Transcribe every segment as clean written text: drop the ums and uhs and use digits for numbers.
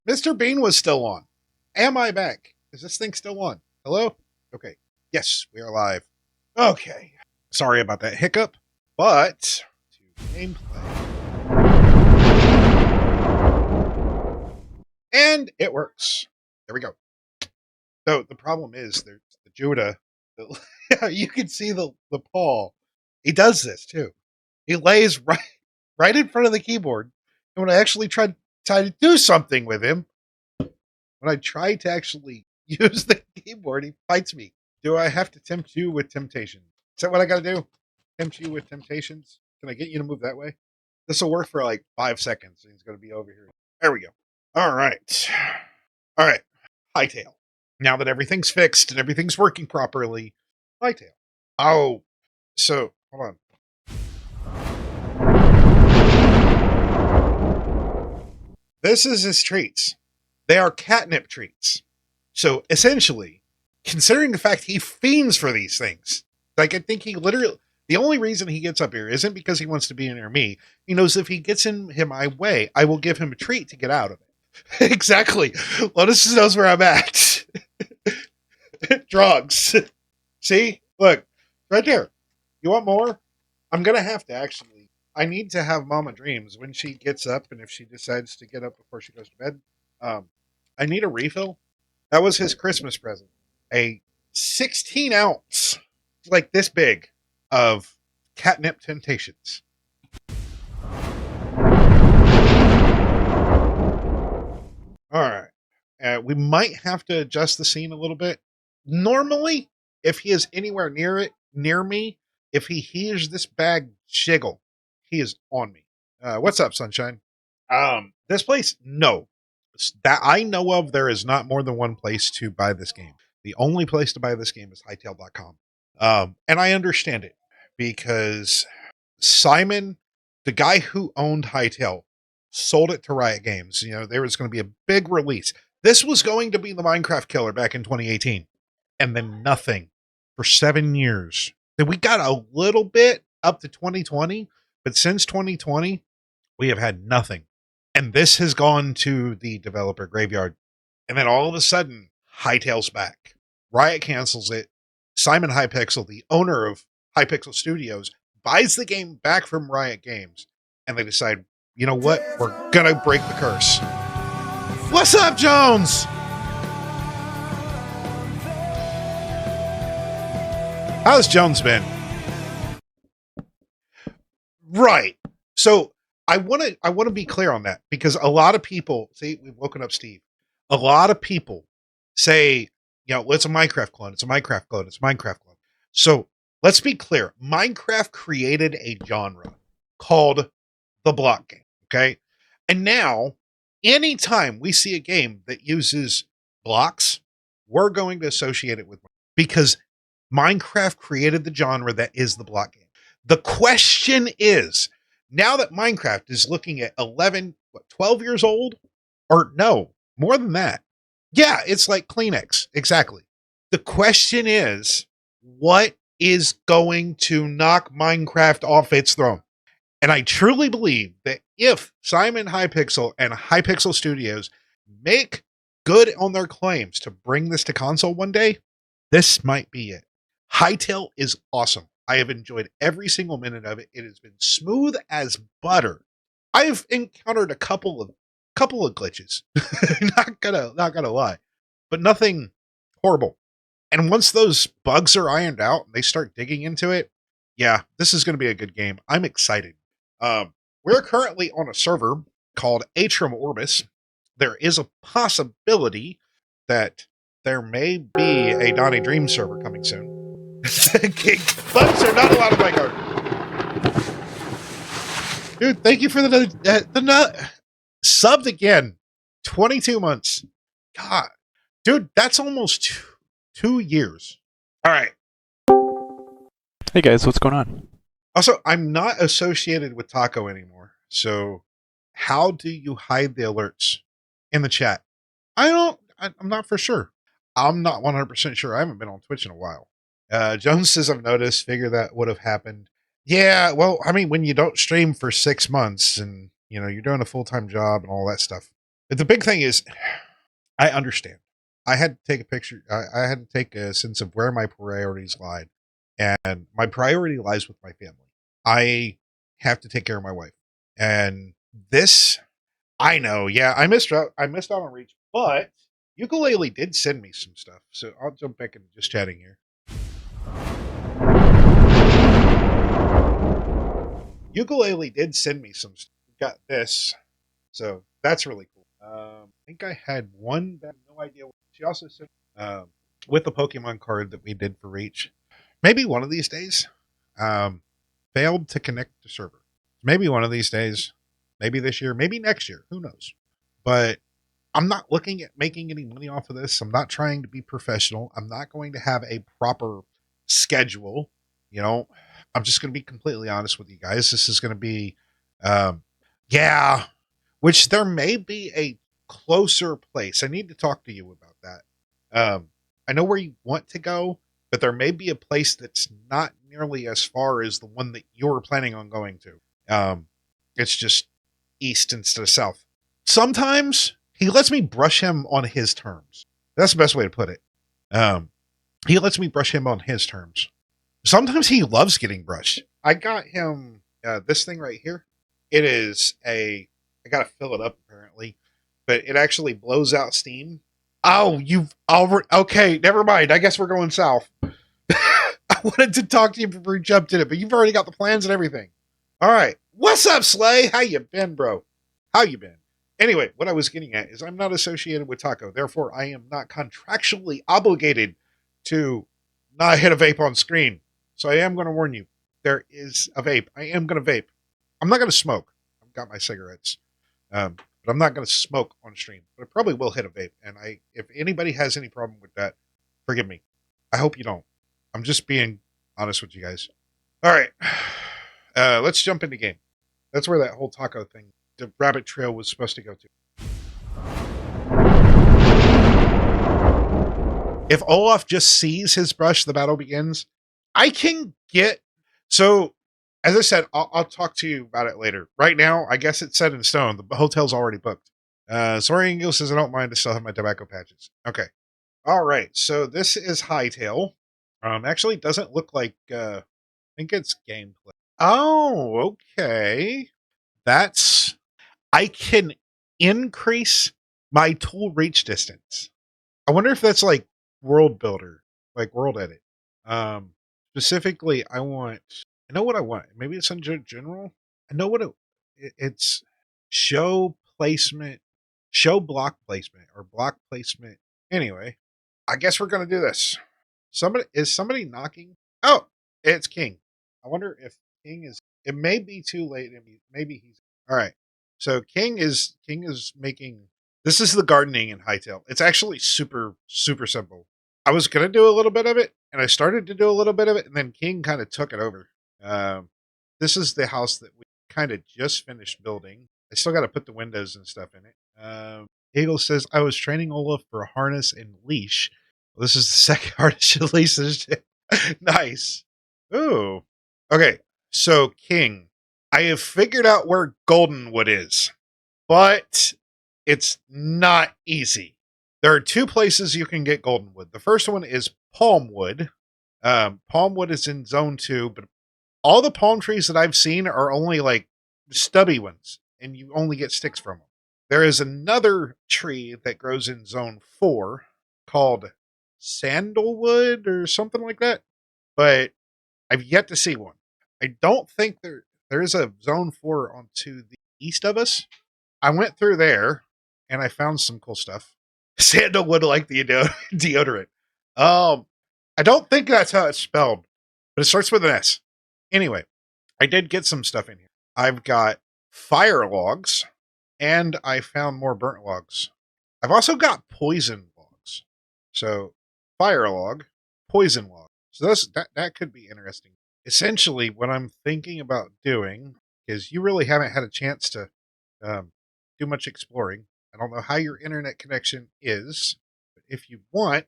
Mr. Bean was still on. Am I back? Is this thing still on? Hello? Okay. Yes, we are live. Okay. Sorry about that hiccup, but to gameplay. And it works. There we go. So the problem is there's the Judah. You can see the paw. He does this too. He lays right in front of the keyboard. And when I actually try to do something with him, when I try to actually use the keyboard, he fights me. Do I have to tempt you with temptation? Is that what I got to do? Tempt you with temptations? Can I get you to move that way? This will work for like 5 seconds. And he's going to be over here. There we go. All right. Hytale. Now that everything's fixed and everything's working properly, Hytale. Oh, so hold on. This is his treats. They are catnip treats. So essentially, considering the fact he fiends for these things, like I think he literally, the only reason he gets up here isn't because he wants to be near me. He knows if he gets in my way, I will give him a treat to get out of it. Exactly. Lotus knows where I'm at. Drugs. See? Look. Right there. You want more? I'm going to have to actually. I need to have Mama Dreams when she gets up and if she decides to get up before she goes to bed. I need a refill. That was his Christmas present. A 16 ounce, like this big, of catnip temptations. All right. We might have to adjust the scene a little bit. Normally, if he is anywhere near me, if he hears this bag jiggle, he is on me. What's up, Sunshine? This place, no. That I know of, there is not more than one place to buy this game. The only place to buy this game is Hytale.com. And I understand it because Simon, the guy who owned Hytale, sold it to Riot Games. You know, there was going to be a big release. This was going to be the Minecraft killer back in 2018. And then nothing for 7 years. Then we got a little bit up to 2020, but since 2020, we have had nothing. And this has gone to the developer graveyard. And then all of a sudden, Hytale's back. Riot cancels it. Simon Hypixel, the owner of Hypixel Studios, buys the game back from Riot Games. And they decide, you know what? We're going to break the curse. What's up, Jones? How's Jones been? Right. So I want to be clear on that because a lot of people see we've woken up Steve. A lot of people say, you know, it's a Minecraft clone. It's a Minecraft clone. It's a Minecraft clone. So let's be clear. Minecraft created a genre called the block game. Okay. And now anytime we see a game that uses blocks, we're going to associate it with because Minecraft created the genre that is the block game. The question is, now that Minecraft is looking at 12 years old, or no, more than that. Yeah, it's like Kleenex. Exactly. The question is, what is going to knock Minecraft off its throne? And I truly believe that if Simon Hypixel and Hypixel Studios make good on their claims to bring this to console one day, this might be it. Hytale is awesome. I have enjoyed every single minute of it. It has been smooth as butter. I've encountered a couple of glitches. not gonna lie, but nothing horrible. And once those bugs are ironed out and they start digging into it, yeah, this is going to be a good game. I'm excited. We're currently on a server called Atrium Orbis. There is a possibility that there may be a Donnie Dream server coming soon. Bugs are not allowed in my garden. Dude, thank you for the subbed again. 22 months. God. Dude, that's almost 2 years. All right. Hey guys, what's going on? Also, I'm not associated with Taco anymore. So, how do you hide the alerts in the chat? I'm not for sure. I'm not 100% sure. I haven't been on Twitch in a while. Jones says, I've noticed, figure that would have happened. Yeah, well, I mean, when you don't stream for 6 months and, you're doing a full time job and all that stuff. But the big thing is, I understand. I had to take a picture. I had to take a sense of where my priorities lied. And my priority lies with my family. I have to take care of my wife. And this, I know, yeah, I missed out. I missed out on Reach, but Ukulele did send me some stuff. So I'll jump back into just chatting here. Ukulele did send me some stuff. Got this. So that's really cool. I think I had one that I have no idea. She also sent with the Pokemon card that we did for Reach. Maybe one of these days. Failed to connect to server. Maybe one of these days. Maybe this year. Maybe next year. Who knows? But I'm not looking at making any money off of this. I'm not trying to be professional. I'm not going to have a proper schedule. I'm just going to be completely honest with you guys. This is going to be, yeah, which there may be a closer place. I need to talk to you about that. I know where you want to go, but there may be a place that's not nearly as far as the one that you're planning on going to. It's just east instead of south. Sometimes he lets me brush him on his terms. That's the best way to put it. He lets me brush him on his terms. Sometimes he loves getting brushed. I got him this thing right here. It is I got to fill it up apparently, but it actually blows out steam. Oh, okay, never mind. I guess we're going south. I wanted to talk to you before we jumped in it, but you've already got the plans and everything. All right. What's up, Slay? How you been, bro? How you been? Anyway, what I was getting at is I'm not associated with Taco. Therefore, I am not contractually obligated to not hit a vape on screen. So I am going to warn you. There is a vape. I am going to vape. I'm not going to smoke. I've got my cigarettes. But I'm not going to smoke on stream. But I probably will hit a vape. And if anybody has any problem with that, forgive me. I hope you don't. I'm just being honest with you guys. All right. Let's jump into game. That's where that whole taco thing, the rabbit trail, was supposed to go to. If Olaf just sees his brush, the battle begins. I can get... So, as I said, I'll talk to you about it later. Right now, I guess it's set in stone. The hotel's already booked. Sorry, Engel says I don't mind to still have my tobacco patches. Okay. All right. So this is Hytale. Actually, doesn't look like... I think it's gameplay. Oh, okay. I can increase my tool reach distance. I wonder if that's like world builder, like world edit. Specifically, I know what I want. Maybe it's in general. I know what it's show placement, show block placement or block placement. Anyway, I guess we're going to do this. Is somebody knocking? Oh, it's King. I wonder if King is, it may be too late. Maybe he's all right. So King is making, this is the gardening in Hytale. It's actually super, super simple. I was going to do a little bit of it and I started to do a little bit of it and then King kind of took it over. This is the house that we kind of just finished building. I still got to put the windows and stuff in it. Eagle says, I was training Olaf for a harness and leash. Well, this is the second harness and leash. Nice. Ooh. Okay. So King, I have figured out where Goldenwood is, but it's not easy. There are two places you can get Goldenwood. The first one is Palmwood. Palmwood is in Zone 2, but all the palm trees that I've seen are only like stubby ones, and you only get sticks from them. There is another tree that grows in Zone 4 called Sandalwood or something like that, but I've yet to see one. I don't think there is a Zone 4 on to the east of us. I went through there and I found some cool stuff. Sandalwood, like the deodorant. I don't think that's how it's spelled, but it starts with an S. Anyway, I did get some stuff in here. I've got fire logs and I found more burnt logs. I've also got poison logs. So fire log, poison log. So that could be interesting. Essentially, what I'm thinking about doing because you really haven't had a chance to do much exploring. I don't know how your internet connection is, but if you want,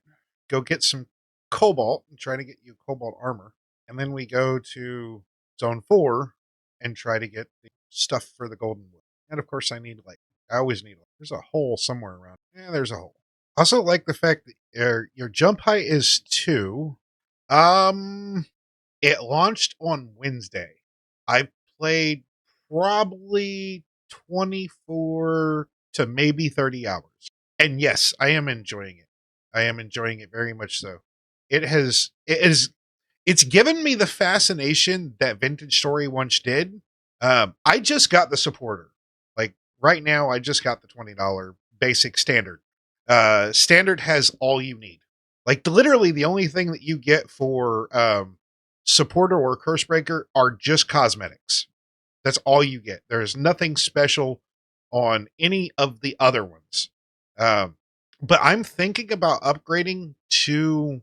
go get some cobalt and try to get you cobalt armor. And then we go to zone 4 and try to get the stuff for the golden wood. And of course, I need light. I always need light. There's a hole somewhere around. Yeah, there's a hole. Also, like the fact that your jump height is 2. It launched on Wednesday. I played probably 24 to maybe 30 hours. And yes, I am enjoying it. I am enjoying it very much so. It's given me the fascination that Vintage Story once did. I just got the supporter. Like right now, I just got the $20 basic standard. Standard has all you need. Like literally the only thing that you get for supporter or Cursebreaker are just cosmetics. That's all you get. There's nothing special on any of the other ones. But I'm thinking about upgrading to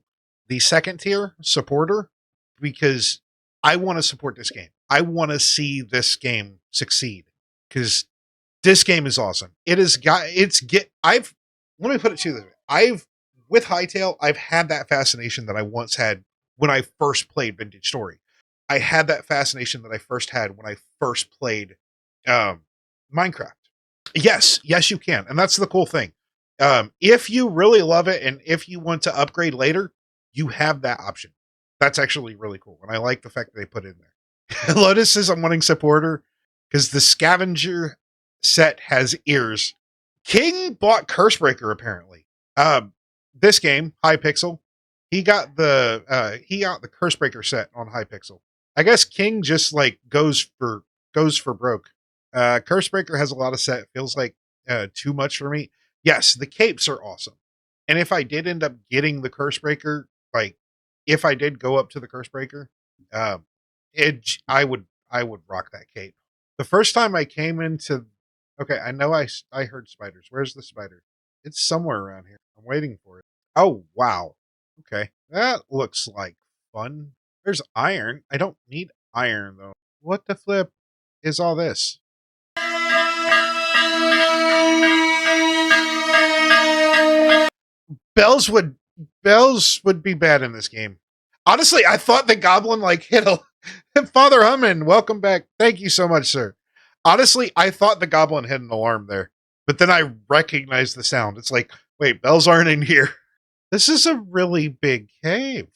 the second tier supporter because I want to support this game. I want to see this game succeed because this game is awesome. Let me put it to you this way. With Hytale, I've had that fascination that I once had when I first played Vintage Story. I had that fascination that I first had when I first played Minecraft. Yes, you can. And that's the cool thing. If you really love it and if you want to upgrade later, you have that option. That's actually really cool. And I like the fact that they put it in there. Lotus says I'm wanting supporter because the scavenger set has ears. King bought Cursebreaker apparently. This game, Hypixel, he got the Cursebreaker set on Hypixel. I guess King just like goes for broke. Cursebreaker has a lot of set. Feels like too much for me. Yes, the capes are awesome. And if I did end up getting the Cursebreaker, like if I did go up to the Cursebreaker, I would rock that cape. The first time I came into, okay, I know I heard spiders. Where's the spider? It's somewhere around here. I'm waiting for it. Oh wow. Okay, that looks like fun. There's iron. I don't need iron though. What the flip is all this? Bells would be bad in this game. Honestly, I thought the goblin like hit a Father Hummin. Welcome back. Thank you so much, sir. Honestly, I thought the goblin hit an alarm there, but then I recognized the sound. It's like, wait, bells aren't in here. This is a really big cave.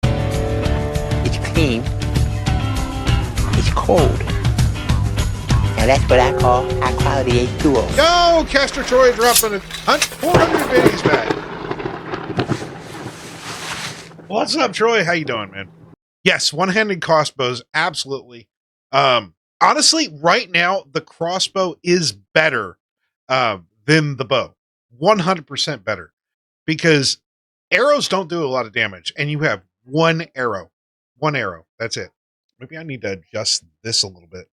It's clean. It's cold. Now that's what I call high quality H2O. Yo, Castor Troy dropping a 400 biddies back. What's up, Troy? How you doing, man? Yes, one-handed crossbows, absolutely. Honestly, right now, the crossbow is better than the bow. 100% better. Because arrows don't do a lot of damage, and you have one arrow. One arrow. That's it. Maybe I need to adjust this a little bit.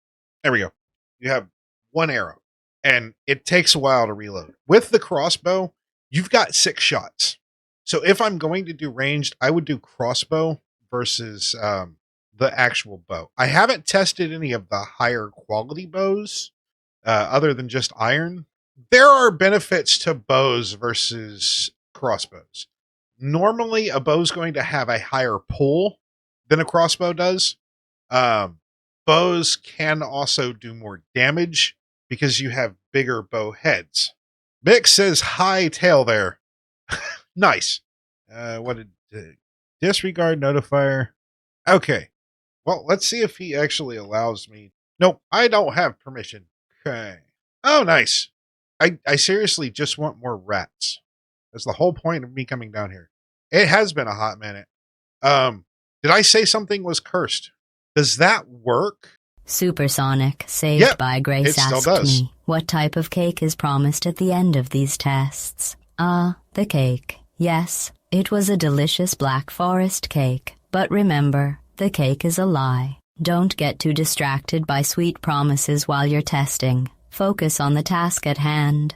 There we go. You have one arrow, and it takes a while to reload. With the crossbow, you've got 6 shots. So if I'm going to do ranged, I would do crossbow versus the actual bow. I haven't tested any of the higher quality bows other than just iron. There are benefits to bows versus crossbows. Normally, a bow's going to have a higher pull than a crossbow does. Bows can also do more damage because you have bigger bow heads. Mick says high tail there. Nice. What did disregard notifier? Okay. Well, let's see if he actually allows me. Nope, I don't have permission. Okay. Oh, nice. I seriously just want more rats. That's the whole point of me coming down here. It has been a hot minute. Did I say something was cursed? Does that work? Supersonic, saved by Grace, asked me, what type of cake is promised at the end of these tests? The cake. Yes, it was a delicious Black Forest cake. But remember, the cake is a lie. Don't get too distracted by sweet promises while you're testing. Focus on the task at hand.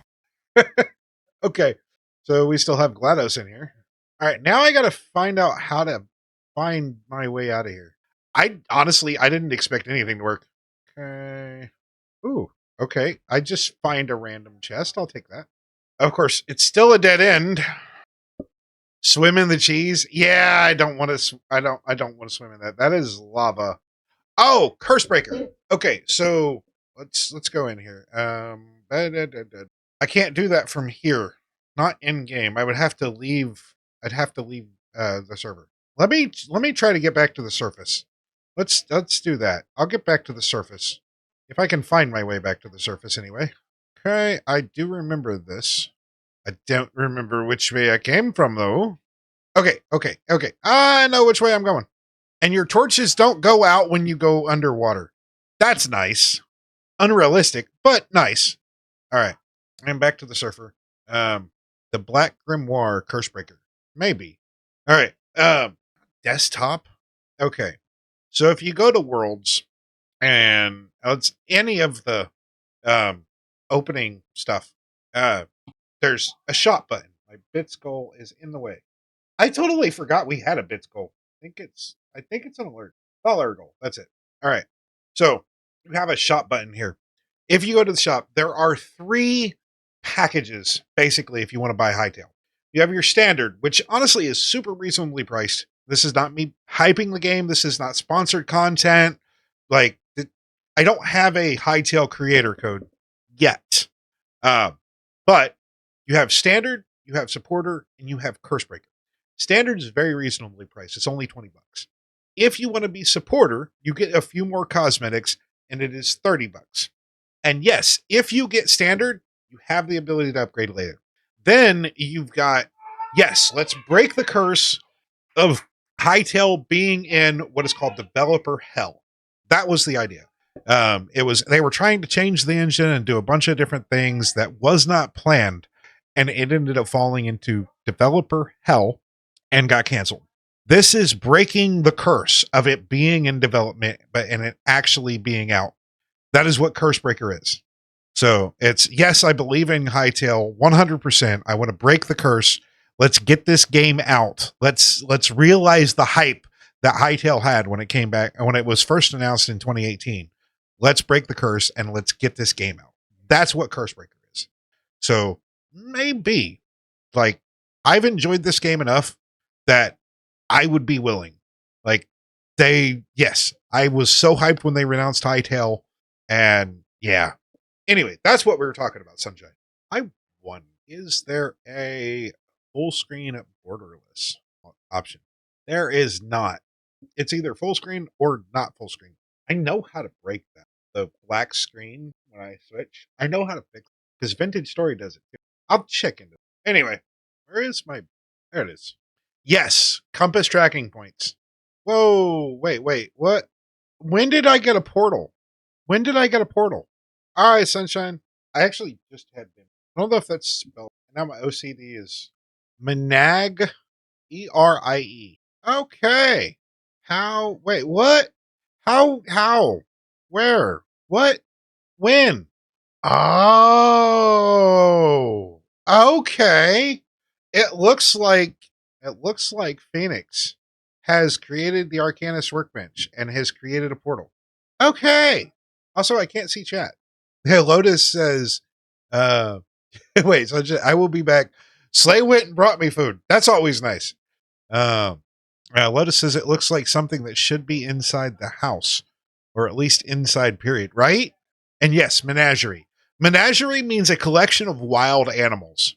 Okay, so we still have GLaDOS in here. All right, now I got to find out how to find my way out of here. I didn't expect anything to work. Okay. Ooh, okay. I just find a random chest. I'll take that. Of course, it's still a dead end. Swim in the cheese? Yeah, I don't want to. I don't want to swim in that. That is lava. Oh, curse breaker. Okay, so let's go in here. I can't do that from here. Not in game. I would have to leave. I'd have to leave the server. Let me try to get back to the surface. Let's do that. I'll get back to the surface. If I can find my way back to the surface anyway. Okay, I do remember this. I don't remember which way I came from though. Okay. I know which way I'm going. And your torches don't go out when you go underwater. That's nice. Unrealistic, but nice. All right. I'm back to the surfer. The Black Grimoire Cursebreaker. Maybe. All right. Desktop. Okay. So if you go to Worlds and it's any of the opening stuff, there's a shop button. My bit skull is in the way. I totally forgot we had a bit skull. I think it's an alert. Dollar goal. That's it. All right. So you have a shop button here. If you go to the shop, there are 3 packages, basically, if you want to buy Hytale. You have your standard, which honestly is super reasonably priced. This is not me hyping the game. This is not sponsored content. Like, I don't have a Hytale creator code yet. But you have standard, you have supporter, and you have Cursebreaker. Standard is very reasonably priced. It's only $20. If you want to be supporter, you get a few more cosmetics, and it is $30. And yes, if you get standard, you have the ability to upgrade later. Then you've got, yes, let's break the curse of Hytale being in what is called developer hell. That was the idea. They were trying to change the engine and do a bunch of different things that was not planned, and it ended up falling into developer hell and got canceled. This is breaking the curse of it being in development, and it actually being out. That is what Cursebreaker is. So it's, yes, I believe in Hytale 100%. I want to break the curse. Let's get this game out. Let's realize the hype that Hytale had when it came back, when it was first announced in 2018. Let's break the curse and let's get this game out. That's what Cursebreaker is. So maybe, like, I've enjoyed this game enough that I would be willing. Like, yes, I was so hyped when they announced Hytale, and yeah. Anyway, that's what we were talking about, Sunshine. I won. Is there a full screen borderless option? There is not. It's either full screen or not full screen. I know how to break that. The black screen when I switch. I know how to fix it because Vintage Story does it too. I'll check into it. Anyway, where is my... There it is. Yes, compass tracking points. Whoa, wait, what? When did I get a portal? All right, Sunshine. I actually just had been. I don't know if that's spelled. Now my OCD is Menag, Erie. Okay. How? Wait, what? How? Where? What? When? Oh. Okay. It looks like Phoenix has created the Arcanist workbench and has created a portal. Okay. Also, I can't see chat. Yeah, Lotus says, wait, so I will be back. Slay went and brought me food. That's always nice. Lotus says it looks like something that should be inside the house, or at least inside, period, right? And yes, menagerie. Menagerie means a collection of wild animals.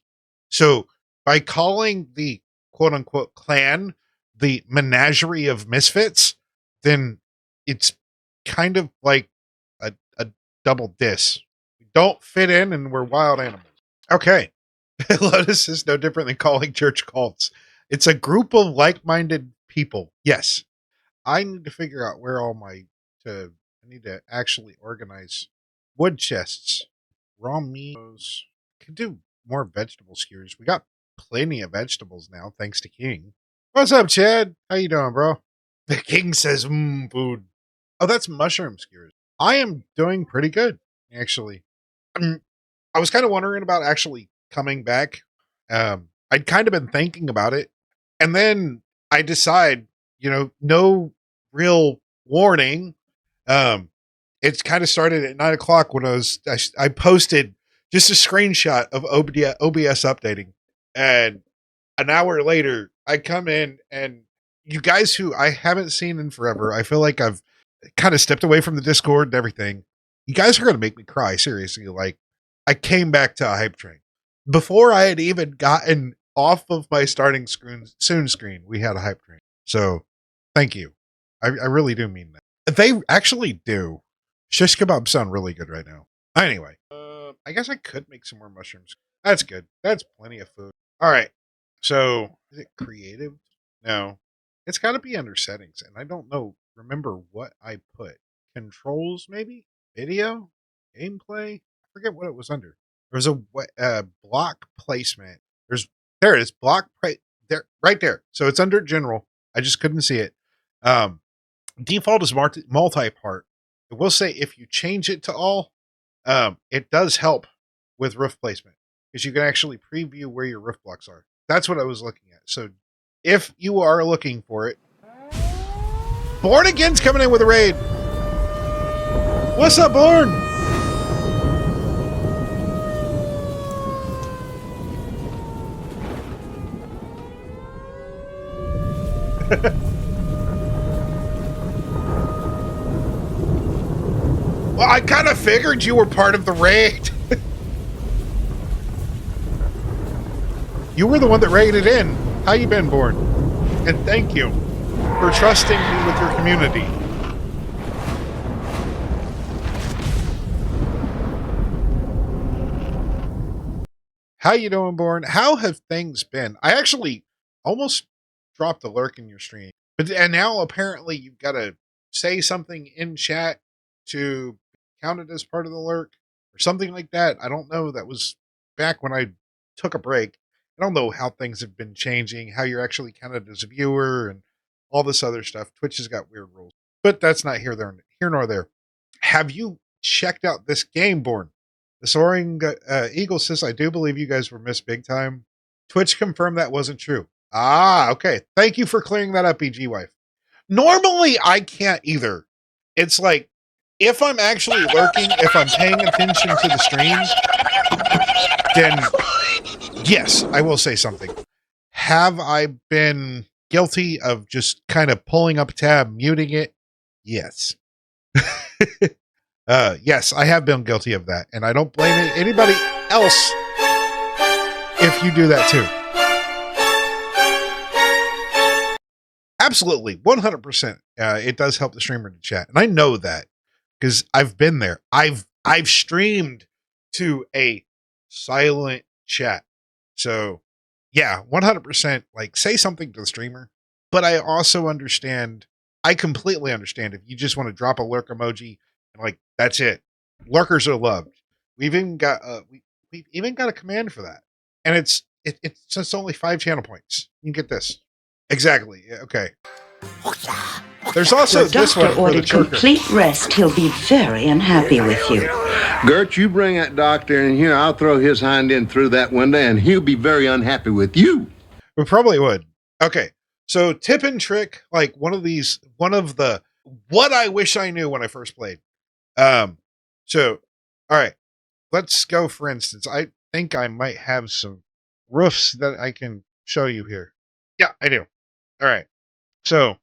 So by calling the quote unquote clan the menagerie of misfits, then it's kind of like a double diss. We don't fit in and we're wild animals. Okay. Lotus is no different than calling church cults. It's a group of like-minded people. Yes. I need to figure out where I need to actually organize wood chests. Raw meats. Could do more vegetable skewers. We got plenty of vegetables now, thanks to King. What's up, Chad? How you doing, bro? The King says, food. Oh, that's mushroom skewers. I am doing pretty good, actually. I was kind of wondering about actually coming back. I'd kind of been thinking about it. And then I decide, no real warning. it's kind of started at 9 o'clock when I posted just a screenshot of OBS updating. And an hour later, I come in and you guys who I haven't seen in forever, I feel like I've kind of stepped away from the Discord and everything. You guys are going to make me cry, seriously. Like, I came back to a hype train. Before I had even gotten off of my starting soon screen, we had a hype train. So, thank you. I really do mean that. They actually do. Shish kebabs sound really good right now. Anyway, I guess I could make some more mushrooms. That's good. That's plenty of food. All right. So, is it creative? No. It's got to be under settings, and I don't remember what I put. Controls, maybe? Video? Gameplay? I forget what it was under. There was a block placement. There it is. There, right there. So it's under general. I just couldn't see it. Default is multi-part. I will say if you change it to all, it does help with roof placement because you can actually preview where your roof blocks are. That's what I was looking at. So if you are looking for it, Born Again's coming in with a raid. What's up, Born? Well, I kind of figured you were part of the raid. You were the one that raided in. How you been, Born? And thank you for trusting me with your community. How you doing, Born? How have things been? I actually almost dropped a lurk in your stream. And now apparently you've got to say something in chat to be counted as part of the lurk or something like that. I don't know. That was back when I took a break. I don't know how things have been changing, how you're actually counted as a viewer and all this other stuff. Twitch has got weird rules, but that's not here nor there. Have you checked out this game, Born? The Soaring Eagle says, I do believe you guys were missed big time. Twitch confirmed that wasn't true. Ah, okay. Thank you for clearing that up, EG Wife. Normally, I can't either. It's like, if I'm actually lurking, if I'm paying attention to the stream, then yes, I will say something. Have I been guilty of just kind of pulling up a tab, muting it? Yes. Yes, I have been guilty of that, and I don't blame anybody else if you do that too. Absolutely, 100%. It does help the streamer to chat, and I know that because I've been there. I've streamed to a silent chat, so yeah, 100%. Like, say something to the streamer, but I also understand. I completely understand if you just want to drop a lurk emoji and like that's it. Lurkers are loved. We've even got we've even got a command for that, and it's only 5 channel points. You can get this. Exactly. Okay. There's also Your this one doctor for the ordered churker. complete rest. He'll be very unhappy with you. Gert, you bring that doctor in here. I'll throw his hind end through that window, and he'll be very unhappy with you. We probably would. Okay. So tip and trick, like one of the what I wish I knew when I first played. So all right. Let's go, for instance. I think I might have some roofs that I can show you here. Yeah, I do. All right. So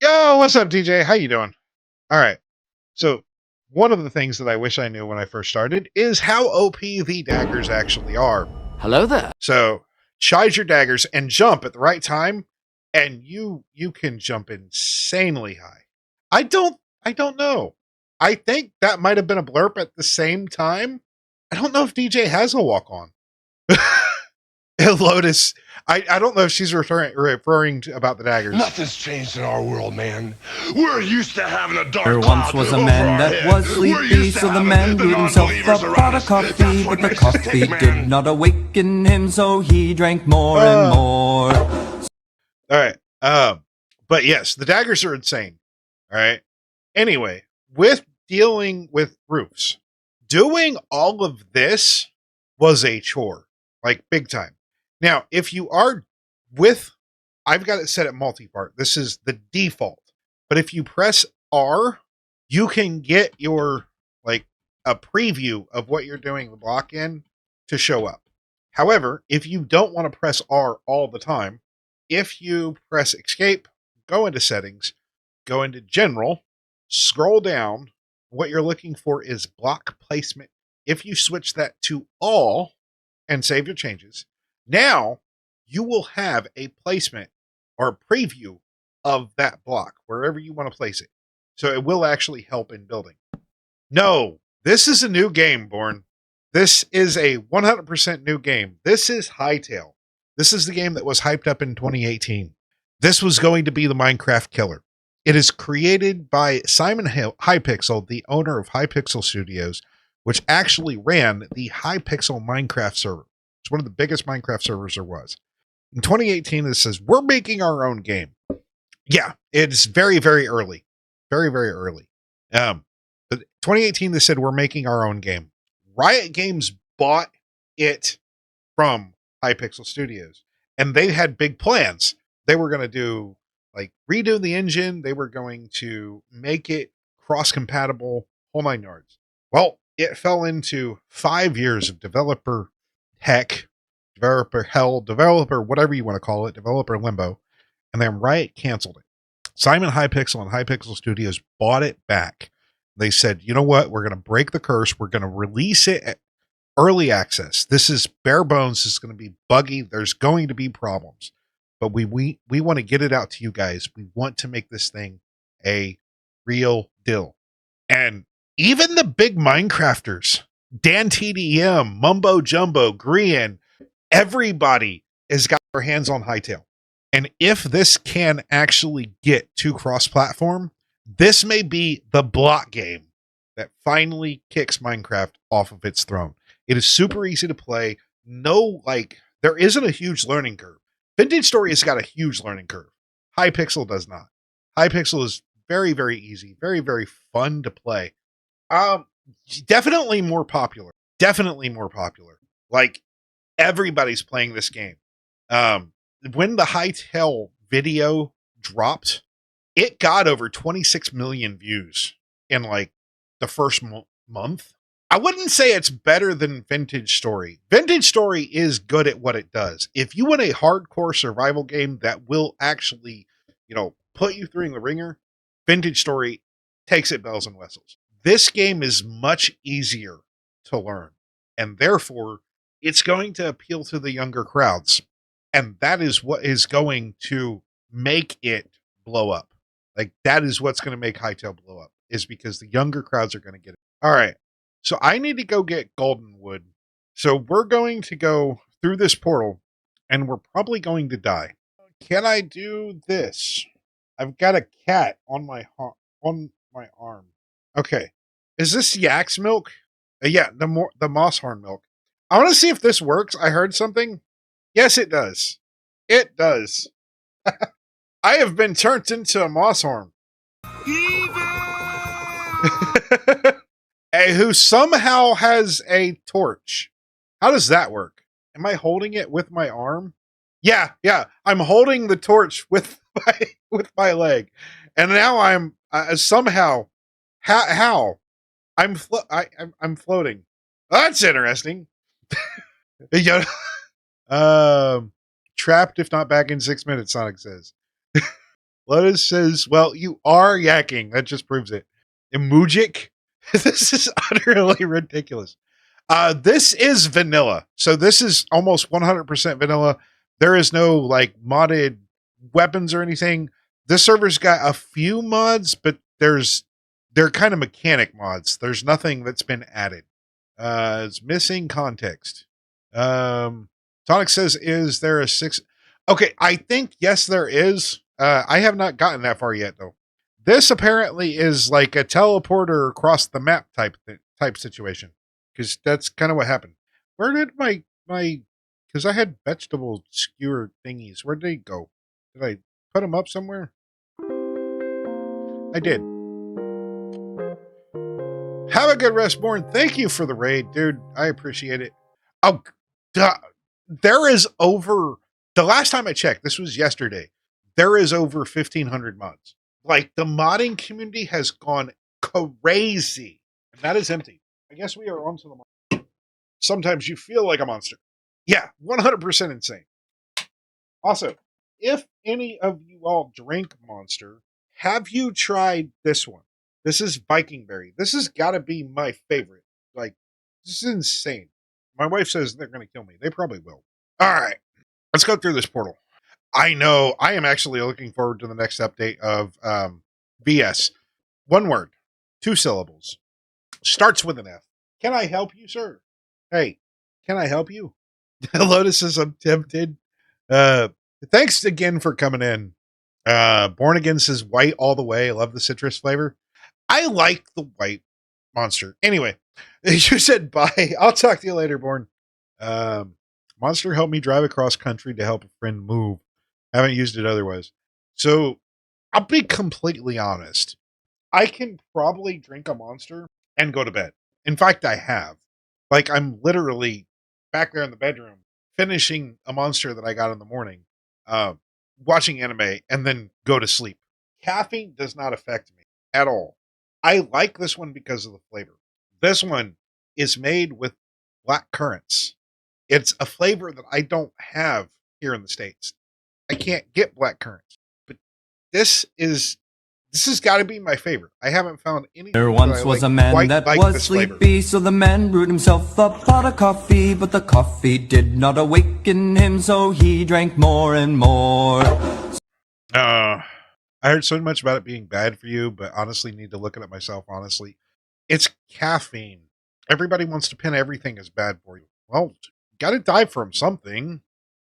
yo, what's up, DJ? How you doing? All right. So one of the things that I wish I knew when I first started is how OP the daggers actually are. Hello there. So charge your daggers and jump at the right time, and you can jump insanely high. I don't know. I think that might have been a blurb at the same time. I don't know if DJ has a walk on. Lotus, I don't know if she's referring to about the daggers. Nothing's changed in our world, man. We're used to having a dark There once was a man that was sleepy, so the man brewed himself a pot of coffee, but the coffee did not awaken him, so he drank more and more. All right. But yes, the daggers are insane. All right. Anyway, with dealing with roofs, doing all of this was a chore, like big time. Now, if you are with, I've got it set at multi-part. This is the default. But if you press R, you can get your, like, a preview of what you're doing the block in to show up. However, if you don't want to press R all the time, if you press escape, go into settings, go into general, scroll down, what you're looking for is block placement. If you switch that to all and save your changes, now you will have a placement or a preview of that block wherever you want to place it. So it will actually help in building. No, this is a new game, Born. This is a 100% new game. This is Hytale. This is the game that was hyped up in 2018. This was going to be the Minecraft killer. It is created by Simon Hypixel, the owner of Hypixel Studios, which actually ran the Hypixel Minecraft server. It's one of the biggest Minecraft servers there was. In 2018, it says, we're making our own game. Yeah, it's very, very early. Very, very early. But 2018, they said, we're making our own game. Riot Games bought it from Hypixel Studios, and they had big plans. They were going to do, like, redo the engine. They were going to make it cross-compatible, whole 9 yards. Well, it fell into 5 years of developer heck, developer hell, developer whatever you want to call it, developer limbo, and then Riot canceled it. Simon Hypixel and Hypixel Studios bought it back. They said, you know what? We're going to break the curse. We're going to release it at early access. This is bare bones. This is going to be buggy. There's going to be problems. But we want to get it out to you guys. We want to make this thing a real deal. And even the big Minecrafters, Dan TDM, Mumbo Jumbo, Grian, everybody has got their hands on Hytale. And if this can actually get to cross-platform, this may be the block game that finally kicks Minecraft off of its throne. It is super easy to play. No, like, there isn't a huge learning curve. Vintage Story has got a huge learning curve. Hypixel does not. Hypixel is very, very easy. Very, very fun to play. Definitely more popular. Definitely more popular. Like, everybody's playing this game. When the Hytale video dropped, it got over 26 million views in, like, the first month. I wouldn't say it's better than Vintage Story. Vintage Story is good at what it does. If you want a hardcore survival game that will actually, put you through the ringer, Vintage Story takes it bells and whistles. This game is much easier to learn, and therefore it's going to appeal to the younger crowds. And that is what is going to make it blow up. Like, that is what's going to make Hytale blow up, is because the younger crowds are going to get it. All right. So I need to go get golden wood. So we're going to go through this portal, and we're probably going to die. Can I do this? I've got a cat on my arm. Okay. Is this yak's milk? Yeah, the Mosshorn milk. I want to see if this works. I heard something. Yes, it does. It does. I have been turned into a Mosshorn. Who somehow has a torch. How does that work? Am I holding it with my arm? Yeah. I'm holding the torch with my leg, and now I'm somehow. How? I'm floating. That's interesting. Trapped if not back in 6 minutes, Sonic says. Lotus says, well, you are yakking. That just proves it. Emojic? This is utterly ridiculous. This is vanilla. So this is almost 100% vanilla. There is no, like, modded weapons or anything. This server's got a few mods, but they're kind of mechanic mods. There's nothing that's been added. It's missing context. Tonic says, is there a 6? Okay, I think, yes, there is. I have not gotten that far yet, though. This apparently is like a teleporter across the map type situation, because that's kind of what happened. Where did my because I had vegetable skewer thingies. Where did they go? Did I put them up somewhere? I did. Have a good rest, Born. Thank you for the raid, dude. I appreciate it. Oh, duh. There is over, the last time I checked, this was yesterday, there is over 1,500 mods. Like, the modding community has gone crazy. And that is empty. I guess we are on to the monster. Sometimes you feel like a monster. Yeah, 100% insane. Also, if any of you all drink Monster, have you tried this one? This is Viking Berry. This has got to be my favorite. Like, this is insane. My wife says they're going to kill me. They probably will. All right, let's go through this portal. I know I am actually looking forward to the next update of BS. One word, 2 syllables. Starts with an F. Can I help you, sir? Hey, can I help you? Lotus says I'm tempted. Thanks again for coming in. Born Again says white all the way. I love the citrus flavor. I like the white Monster. Anyway, you said bye. I'll talk to you later, Born. Monster helped me drive across country to help a friend move. Haven't used it otherwise. So I'll be completely honest. I can probably drink a Monster and go to bed. In fact, I have. Like, I'm literally back there in the bedroom finishing a Monster that I got in the morning, watching anime, and then go to sleep. Caffeine does not affect me at all. I like this one because of the flavor. This one is made with black currants. It's a flavor that I don't have here in the States. I can't get black currants. But this has got to be my favorite. I haven't found anything. There once was a man that was sleepy, so the man brewed himself a pot of coffee, but the coffee did not awaken him, so he drank more and more. I heard so much about it being bad for you, but honestly need to look at it myself, honestly. It's caffeine. Everybody wants to pin everything as bad for you. Well, you got to die from something.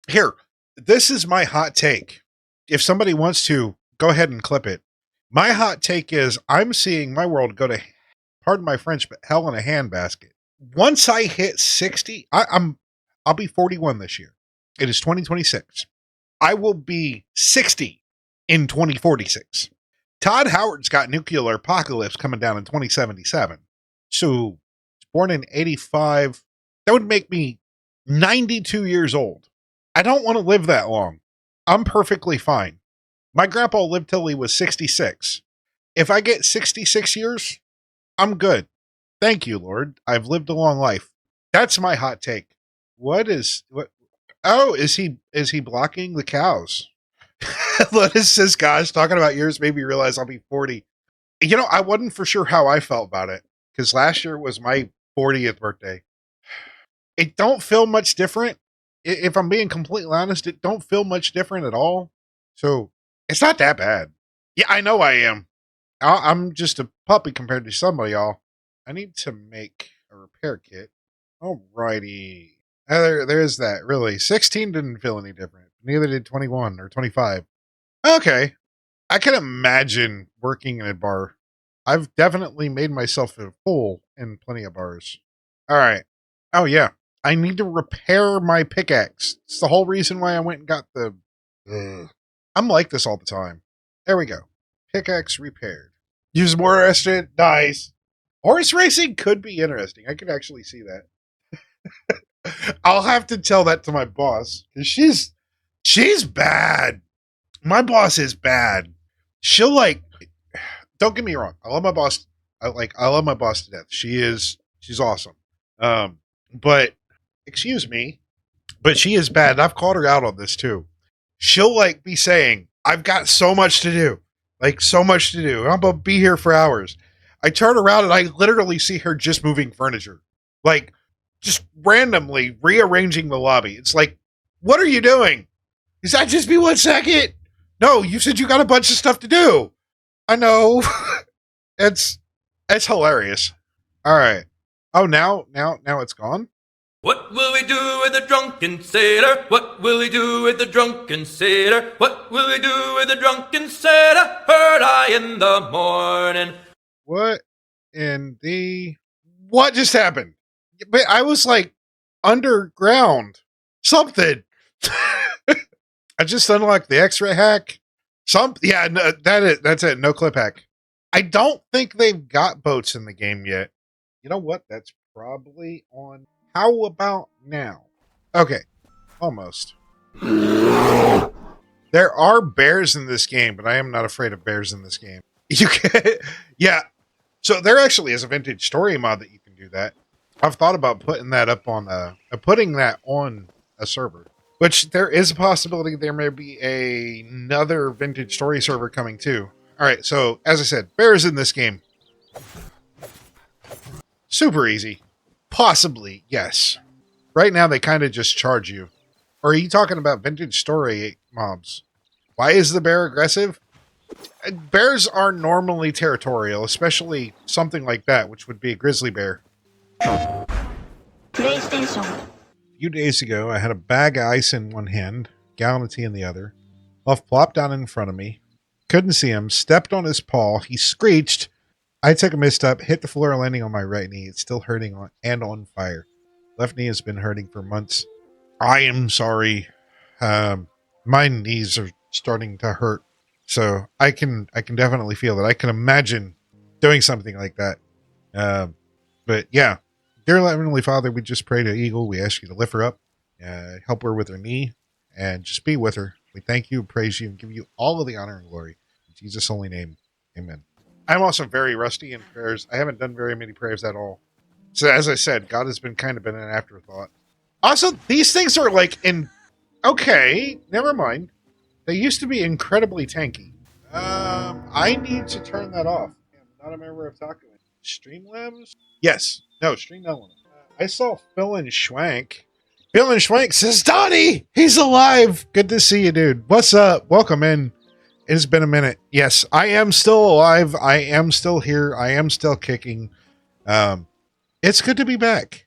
Here, this is my hot take. If somebody wants to, go ahead and clip it. My hot take is I'm seeing my world go to, pardon my French, but hell in a handbasket. Once I hit 60, I'll be 41 this year. It is 2026. I will be 60 in 2046. Todd Howard's got Nuclear Apocalypse coming down in 2077. So, born in 85, that would make me 92 years old. I don't want to live that long. I'm perfectly fine. My grandpa lived till he was 66. If I get 66 years, I'm good. Thank you, Lord. I've lived a long life. That's my hot take. What? Oh, is he blocking the cows? Lotus says, guys, talking about yours made me realize I'll be 40. You know, I wasn't for sure how I felt about it, because last year was my 40th birthday. It don't feel much different. If I'm being completely honest, it don't feel much different at all. So it's not that bad. Yeah, I know I am. I'm just a puppy compared to some of y'all. I need to make a repair kit. Alrighty. There's that. Really, 16 didn't feel any different. Neither did 21 or 25. Okay. I can imagine working in a bar. I've definitely made myself a fool in plenty of bars. Alright. Oh, yeah. I need to repair my pickaxe. It's the whole reason why I went and got the... I'm like this all the time. There we go. Pickaxe repaired. Use more interested. Nice. Horse racing could be interesting. I could actually see that. I'll have to tell that to my boss, because she's bad. My boss is bad. She'll don't get me wrong. I love my boss. I love my boss to death. She's awesome. But excuse me, but she is bad. I've called her out on this too. She'll be saying, I've got so much to do. So much to do. I'm going to be here for hours. I turn around and I literally see her just moving furniture. Just randomly rearranging the lobby. It's what are you doing? Is that just be 1 second? No, you said you got a bunch of stuff to do. I know. It's hilarious. All right. Oh, now it's gone? What will we do with the drunken sailor? What will we do with the drunken sailor? What will we do with the drunken sailor? Heard I in the morning. What just happened? But I was underground. Something. I just unlocked the X-ray hack. Yeah, no, that's it. No clip hack. I don't think they've got boats in the game yet. You know what? That's probably on How about now? Okay, almost. There are bears in this game, but I am not afraid of bears in this game. You can, yeah. So there actually is a vintage story mod that you can do that. I've thought about putting that up on a server, which there is a possibility there may be another vintage story server coming too. All right, so as I said, bears in this game. Super easy. Possibly, yes. Right now they kind of just charge you. Or are you talking about vintage story mobs? Why is the bear aggressive? Bears are normally territorial, especially something like that, which would be a grizzly bear. PlayStation. A few days ago, I had a bag of ice in one hand, gallon of tea in the other. Luff plopped down in front of me. Couldn't see him, stepped on his paw. He screeched. I took a misstep, hit the floor, landing on my right knee. It's still hurting on fire. Left knee has been hurting for months. I am sorry. My knees are starting to hurt. So I can definitely feel that. I can imagine doing something like that. But yeah, dear Heavenly Father, we just pray to Eagle. We ask you to lift her up, help her with her knee, and just be with her. We thank you, praise you, and give you all of the honor and glory. In Jesus' holy name, amen. I'm also very rusty in prayers. I haven't done very many prayers at all. So as I said, God has been kind of been an afterthought. Also, these things are like okay, never mind. They used to be incredibly tanky. I need to turn that off. I'm not a member of Taco. Streamlabs? Yes. No, Streamlabs. I saw Phil and Schwank. Phil and Schwank says, Donnie! He's alive! Good to see you, dude. What's up? Welcome in. It has been a minute. Yes, I am still alive. I am still here. I am still kicking. It's good to be back.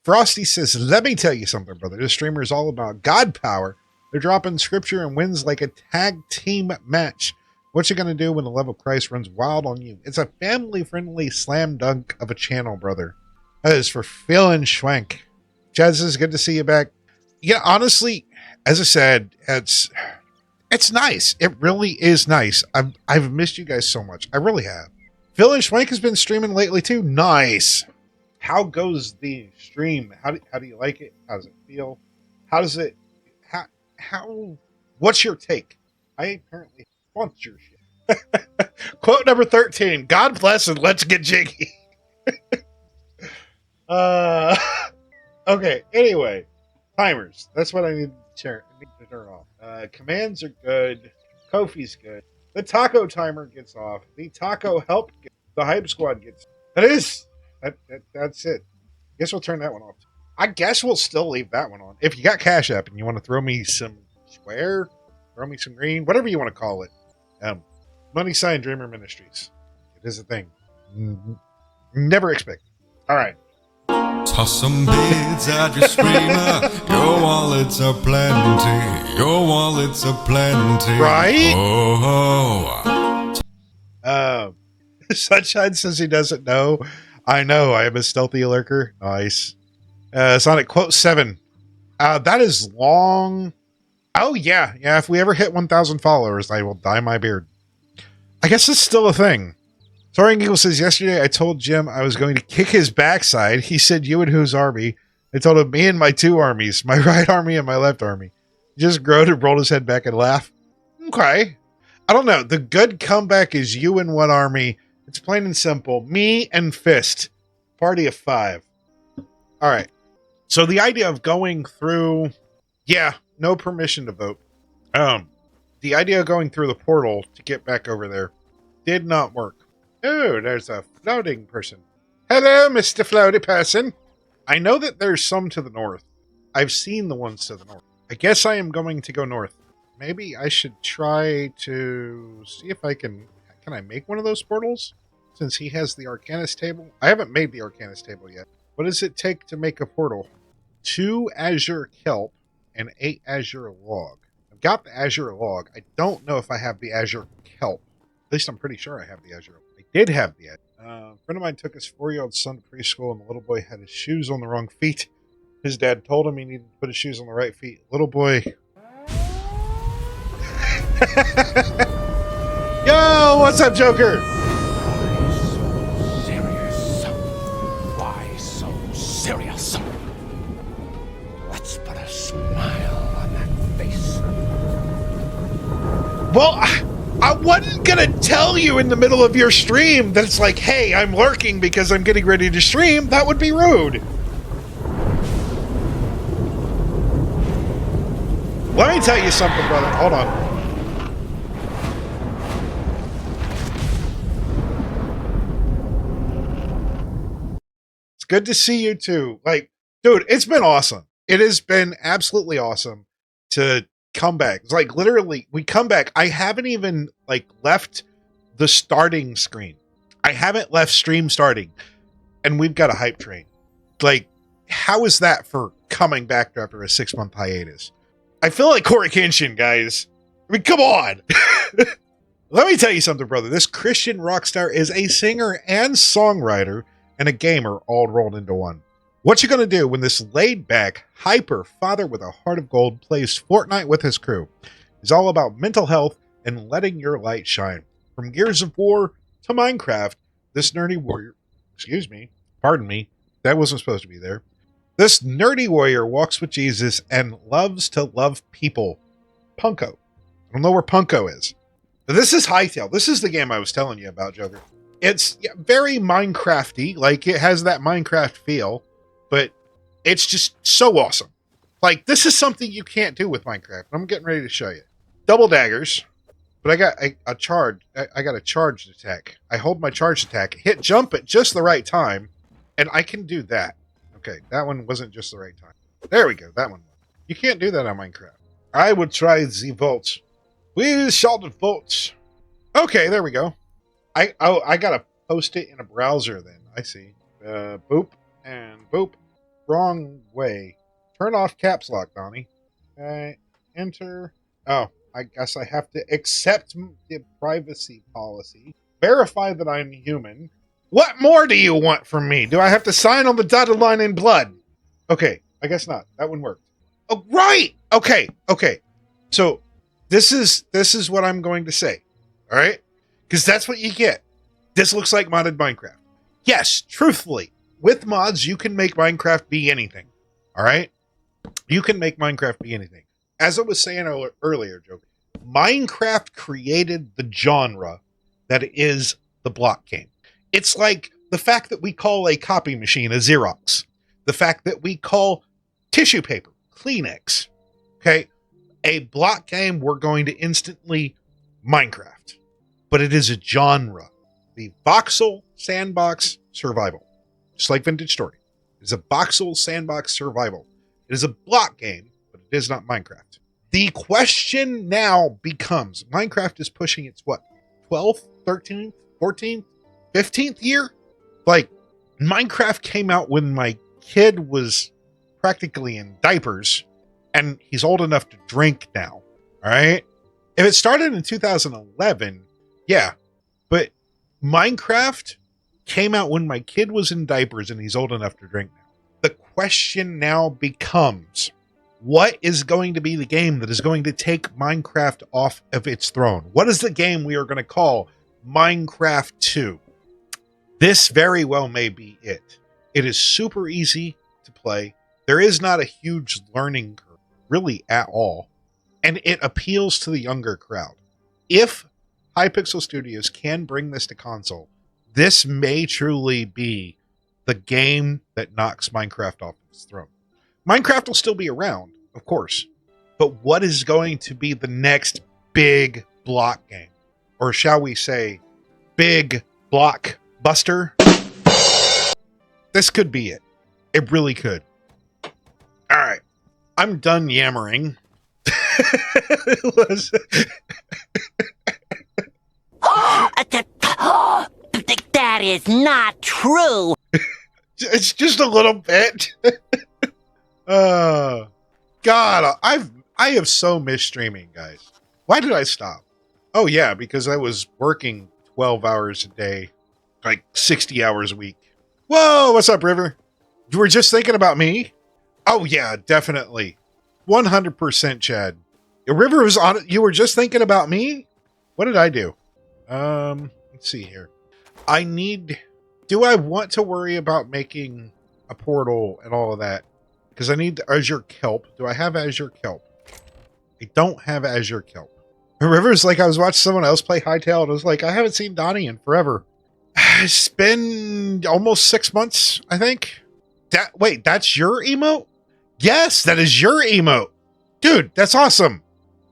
Frosty says, let me tell you something, brother. This streamer is all about God power. They're dropping scripture and wins like a tag team match. What you gonna do when the love of Christ runs wild on you? It's a family-friendly slam dunk of a channel, brother. That is for Phil and Schwank. Jazz, is good to see you back. Yeah, honestly, as I said, it's nice. It really is nice. I've missed you guys so much. I really have. Phil and Schwank has been streaming lately too. Nice. How goes the stream? How do you like it? How does it feel? How does it? How? What's your take? I apparently sponsor shit. Quote number 13. God bless and let's get jiggy. Okay. Anyway, timers. That's what I need to turn off. Commands are good. Kofi's good. The taco timer gets off. The taco help. The hype squad gets. That's it. Guess we'll turn that one off. I guess we'll still leave that one on. If you got Cash App and you want to throw me some square, throw me some green, whatever you want to call it. Money Sign Dreamer Ministries. It is a thing. Never expect. All right. Toss some bids at your streamer. Your wallets are plenty. Your wallets are plenty. Right? Oh. Sunshine says he doesn't know. I know. I am a stealthy lurker. Nice. Sonic quote 7. That is long. Oh, yeah. Yeah, if we ever hit 1,000 followers, I will dye my beard. I guess it's still a thing. Soaring Eagle says, yesterday I told Jim I was going to kick his backside. He said, you and whose army? I told him, me and my two armies, my right army and my left army. He just groaned and rolled his head back and laughed. Okay. I don't know. The good comeback is you and one army. It's plain and simple. Me and Fist. Party of 5. All right. So the idea of going through... Yeah, no permission to vote. The idea of going through the portal to get back over there did not work. Oh, there's a floating person. Hello, Mr. Floaty person. I know that there's some to the north. I've seen the ones to the north. I guess I am going to go north. Maybe I should try to see if I can... Can I make one of those portals? Since he has the Arcanist table. I haven't made the Arcanist table yet. What does it take to make a portal? 2 Azure Kelp and 8 Azure Log. I've got the Azure Log. I don't know if I have the Azure Kelp. At least I'm pretty sure I have the Azure. I did have the Azure. A friend of mine took his 4-year-old son to preschool and the little boy had his shoes on the wrong feet. His dad told him he needed to put his shoes on the right feet. Little boy... Yo, what's up, Joker? Why so serious? Well, I wasn't going to tell you in the middle of your stream that it's like, hey, I'm lurking because I'm getting ready to stream. That would be rude. Let me tell you something, brother. Hold on. It's good to see you too. Like, dude, it's been awesome. It has been absolutely awesome to come back. It's like literally we come back. I haven't even like left the starting screen. I haven't left stream starting, and we've got a hype train. Like, how is that for coming back after a 6-month hiatus? I feel like Corey Kenshin, guys. I mean, come on. Let me tell you something, brother. This Christian rock star is a singer and songwriter and a gamer all rolled into one. What you gonna do when this laid-back, hyper father with a heart of gold plays Fortnite with his crew? It's all about mental health and letting your light shine. From Gears of War to Minecraft, this nerdy warrior, pardon me, that wasn't supposed to be there. This nerdy warrior walks with Jesus and loves to love people. Punko. I don't know where Punko is. But this is Hytale. This is the game I was telling you about, Joker. It's very Minecrafty, like it has that Minecraft feel, but it's just so awesome. Like, this is something you can't do with Minecraft. I'm getting ready to show you. Double daggers, but I got a charge. I got a charged attack. I hold my charged attack, hit jump at just the right time, and I can do that. Okay, that one wasn't just the right time. There we go, that one. You can't do that on Minecraft. I would try the vaults. We shall the vaults. Okay, there we go. I gotta post it in a browser then. I see. Boop and boop. Wrong way. Turn off caps lock, Donnie. Enter. Oh, I guess I have to accept the privacy policy. Verify that I'm human. What more do you want from me? Do I have to sign on the dotted line in blood? Okay, I guess not. That one worked. Oh, right! Okay. So, this is what I'm going to say. Alright? Because that's what you get. This looks like modded Minecraft. Yes, truthfully, with mods, you can make Minecraft be anything. Alright? You can make Minecraft be anything. As I was saying earlier, Joker, Minecraft created the genre that is the block game. It's like the fact that we call a copy machine a Xerox. The fact that we call tissue paper Kleenex. Okay? A block game, we're going to instantly Minecraft. But it is a genre. The voxel sandbox survival. Just like Vintage Story. It is a voxel sandbox survival. It is a block game, but it is not Minecraft. The question now becomes, Minecraft is pushing its what? 12th, 13th, 14th, 15th year? Like, Minecraft came out when my kid was practically in diapers, and he's old enough to drink now. Alright? If it started in 2011, yeah. But Minecraft came out when my kid was in diapers and he's old enough to drink now. The question now becomes, what is going to be the game that is going to take Minecraft off of its throne? What is the game we are going to call Minecraft 2? This very well may be it. It is super easy to play. There is not a huge learning curve, really at all. And it appeals to the younger crowd. If Hypixel Studios can bring this to console, this may truly be the game that knocks Minecraft off its throne. Minecraft will still be around, of course, but what is going to be the next big block game? Or shall we say, big blockbuster? This could be it. It really could. All right. I'm done yammering. That is not true. It's just a little bit. God, I have so missed streaming, guys. Why did I stop? Oh yeah, because I was working 12 hours a day, like 60 hours a week. Whoa, what's up, River? You were just thinking about me? Oh yeah, definitely. 100% Chad. River was on it. You were just thinking about me? What did I do? Let's see here. Do I want to worry about making a portal and all of that? Because I need Azure Kelp. Do I have Azure Kelp? I don't have Azure Kelp. Rivers, like, I was watching someone else play Hytale, and I was like, I haven't seen Donnie in forever. It's been almost 6 months, I think. Wait, that's your emote? Yes, that is your emote. Dude, that's awesome.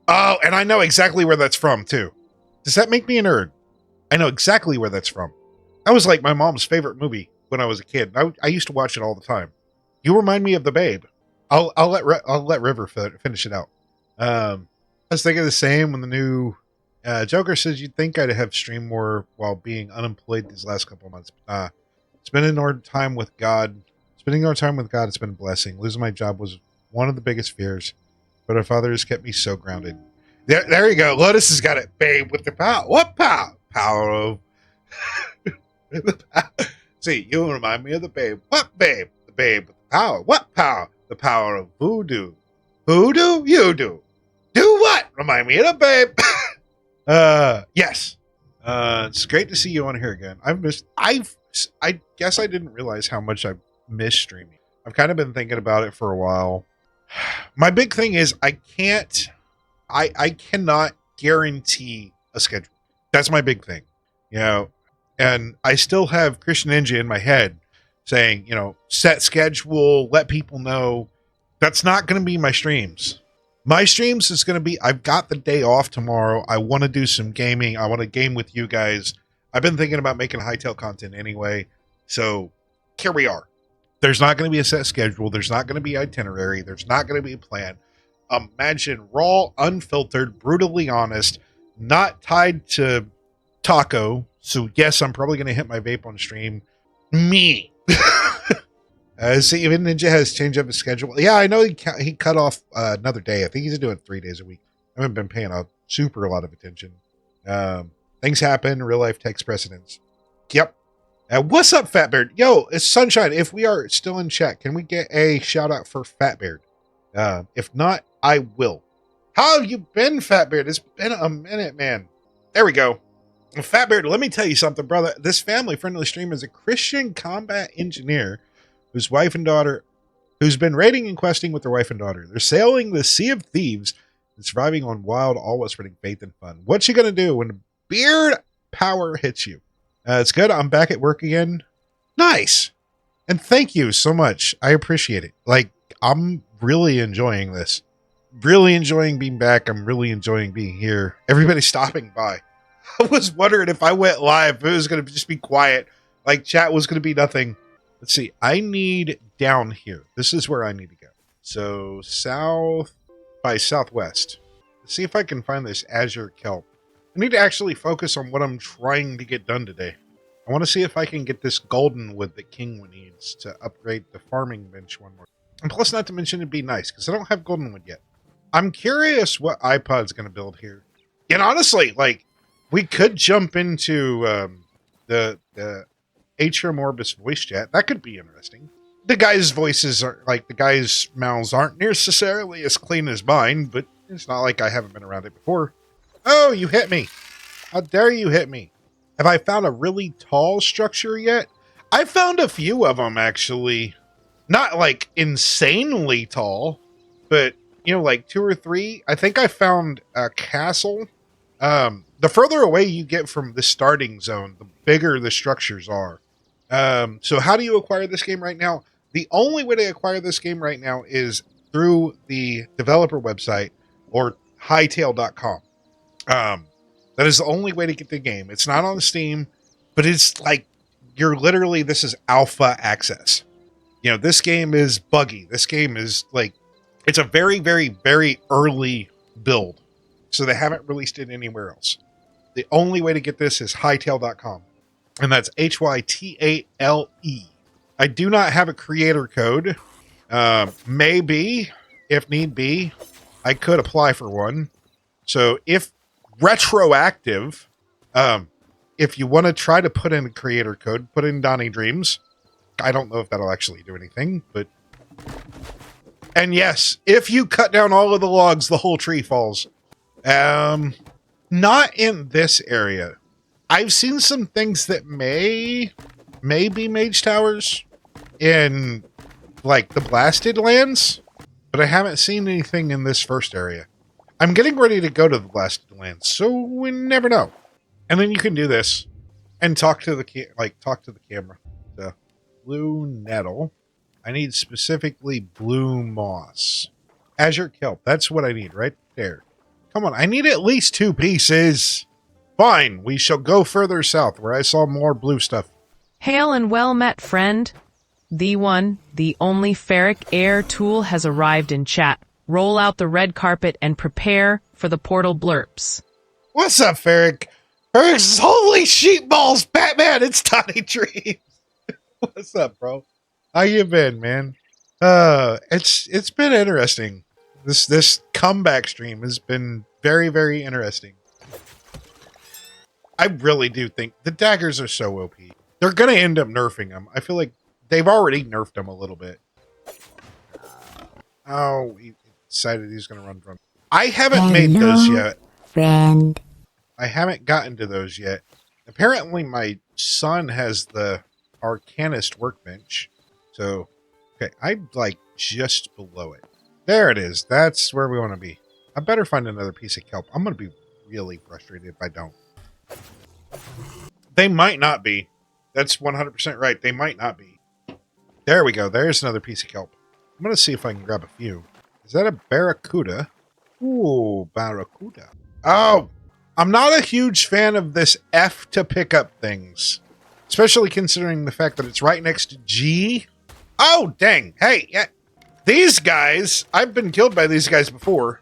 Oh, and I know exactly where that's from, too. Does that make me a nerd? I know exactly where that's from. That was like my mom's favorite movie when I was a kid. I used to watch it all the time. You remind me of The Babe. I'll let River finish it out. I was thinking the same when the new Joker says you'd think I'd have streamed more while being unemployed these last couple of months. Spending our time with God. It's been a blessing. Losing my job was one of the biggest fears, but our Father has kept me so grounded. There you go. Lotus has got it. Babe with the power. What power? Power of... See, you remind me of the Babe. What Babe? The Babe with the power. What power? The power of voodoo. Voodoo? You do. Do what? Remind me of the Babe. Yes. It's great to see you on here again. I guess I didn't realize how much I miss streaming. I've kind of been thinking about it for a while. My big thing is I cannot guarantee a schedule. That's my big thing, and I still have Christian Ninja in my head saying, set schedule, let people know. That's not going to be my streams. My streams is going to be, I've got the day off tomorrow. I want to do some gaming. I want to game with you guys. I've been thinking about making Hytale content anyway. So here we are. There's not going to be a set schedule. There's not going to be itinerary. There's not going to be a plan. Imagine raw, unfiltered, brutally honest, not tied to taco. So yes, I'm probably going to hit my vape on stream. Me. See, even Ninja has changed up his schedule. Yeah, I know he cut off another day. I think he's doing 3 days a week. I haven't been paying a lot of attention. Things happen. Real life takes precedence. Yep. What's up, Fatbeard? Yo, it's Sunshine. If we are still in chat, can we get a shout out for Fatbeard? If not, I will. How have you been, Fatbeard? It's been a minute, man. There we go. Fatbeard, let me tell you something, brother. This family-friendly stream is a Christian combat engineer whose been raiding and questing with their wife and daughter. They're sailing the Sea of Thieves and surviving on wild, always spreading faith and fun. What you gonna do when beard power hits you? It's good. I'm back at work again. Nice. And thank you so much. I appreciate it. Like, I'm really enjoying this. Really enjoying being back. I'm really enjoying being here. Everybody's stopping by. I was wondering if I went live, if it was going to just be quiet. Like, chat was going to be nothing. Let's see. I need down here. This is where I need to go. So, south by southwest. Let's see if I can find this azure kelp. I need to actually focus on what I'm trying to get done today. I want to see if I can get this golden wood that King needs to upgrade the farming bench one more. And plus, not to mention, it'd be nice, because I don't have golden wood yet. I'm curious what iPod's going to build here. And honestly, like, we could jump into the Atrium Orbis voice chat. That could be interesting. The guys' voices are, like, the guys' mouths aren't necessarily as clean as mine, but it's not like I haven't been around it before. Oh, you hit me. How dare you hit me? Have I found a really tall structure yet? I found a few of them, actually. Not, like, insanely tall, but, like 2 or 3. I think I found a castle. The further away you get from the starting zone, the bigger the structures are. So how do you acquire this game right now? The only way to acquire this game right now is through the developer website or Hytale.com. That is the only way to get the game. It's not on Steam, but it's like, this is alpha access. This game is buggy. This game is like, it's a very, very, very early build. So they haven't released it anywhere else. The only way to get this is Hytale.com. And that's Hytale. I do not have a creator code. Maybe, if need be, I could apply for one. So if retroactive, if you want to try to put in a creator code, put in Donnie Dreams. I don't know if that'll actually do anything, but... And yes, if you cut down all of the logs, the whole tree falls. Not in this area. I've seen some things that may be mage towers in, like, the blasted lands, but I haven't seen anything in this first area. I'm getting ready to go to the blasted lands, so we never know. And then you can do this and talk to the camera. The blue nettle. I need specifically blue moss. Azure kelp. That's what I need right there. Come on, I need at least 2 pieces. Fine, we shall go further south where I saw more blue stuff. Hail and well met, friend. The one, the only ferric air tool has arrived in chat. Roll out the red carpet and prepare for the portal blurps. What's up, Ferric? Ferric's holy sheep balls, Batman, it's Tiny Dreams. What's up, bro? How you been, man? It's been interesting. This comeback stream has been very, very interesting. I really do think the daggers are so OP. They're gonna end up nerfing them. I feel like they've already nerfed them a little bit. Oh, he decided he's gonna run from. I haven't made those yet. Friend. I haven't gotten to those yet. Apparently my son has the Arcanist workbench. So, okay, I'm like just below it. There it is. That's where we want to be. I better find another piece of kelp. I'm going to be really frustrated if I don't. They might not be. That's 100% right. They might not be. There we go. There's another piece of kelp. I'm going to see if I can grab a few. Is that a barracuda? Ooh, barracuda. Oh, I'm not a huge fan of this F to pick up things. Especially considering the fact that it's right next to G. Oh, dang. Hey, yeah. These guys, I've been killed by these guys before.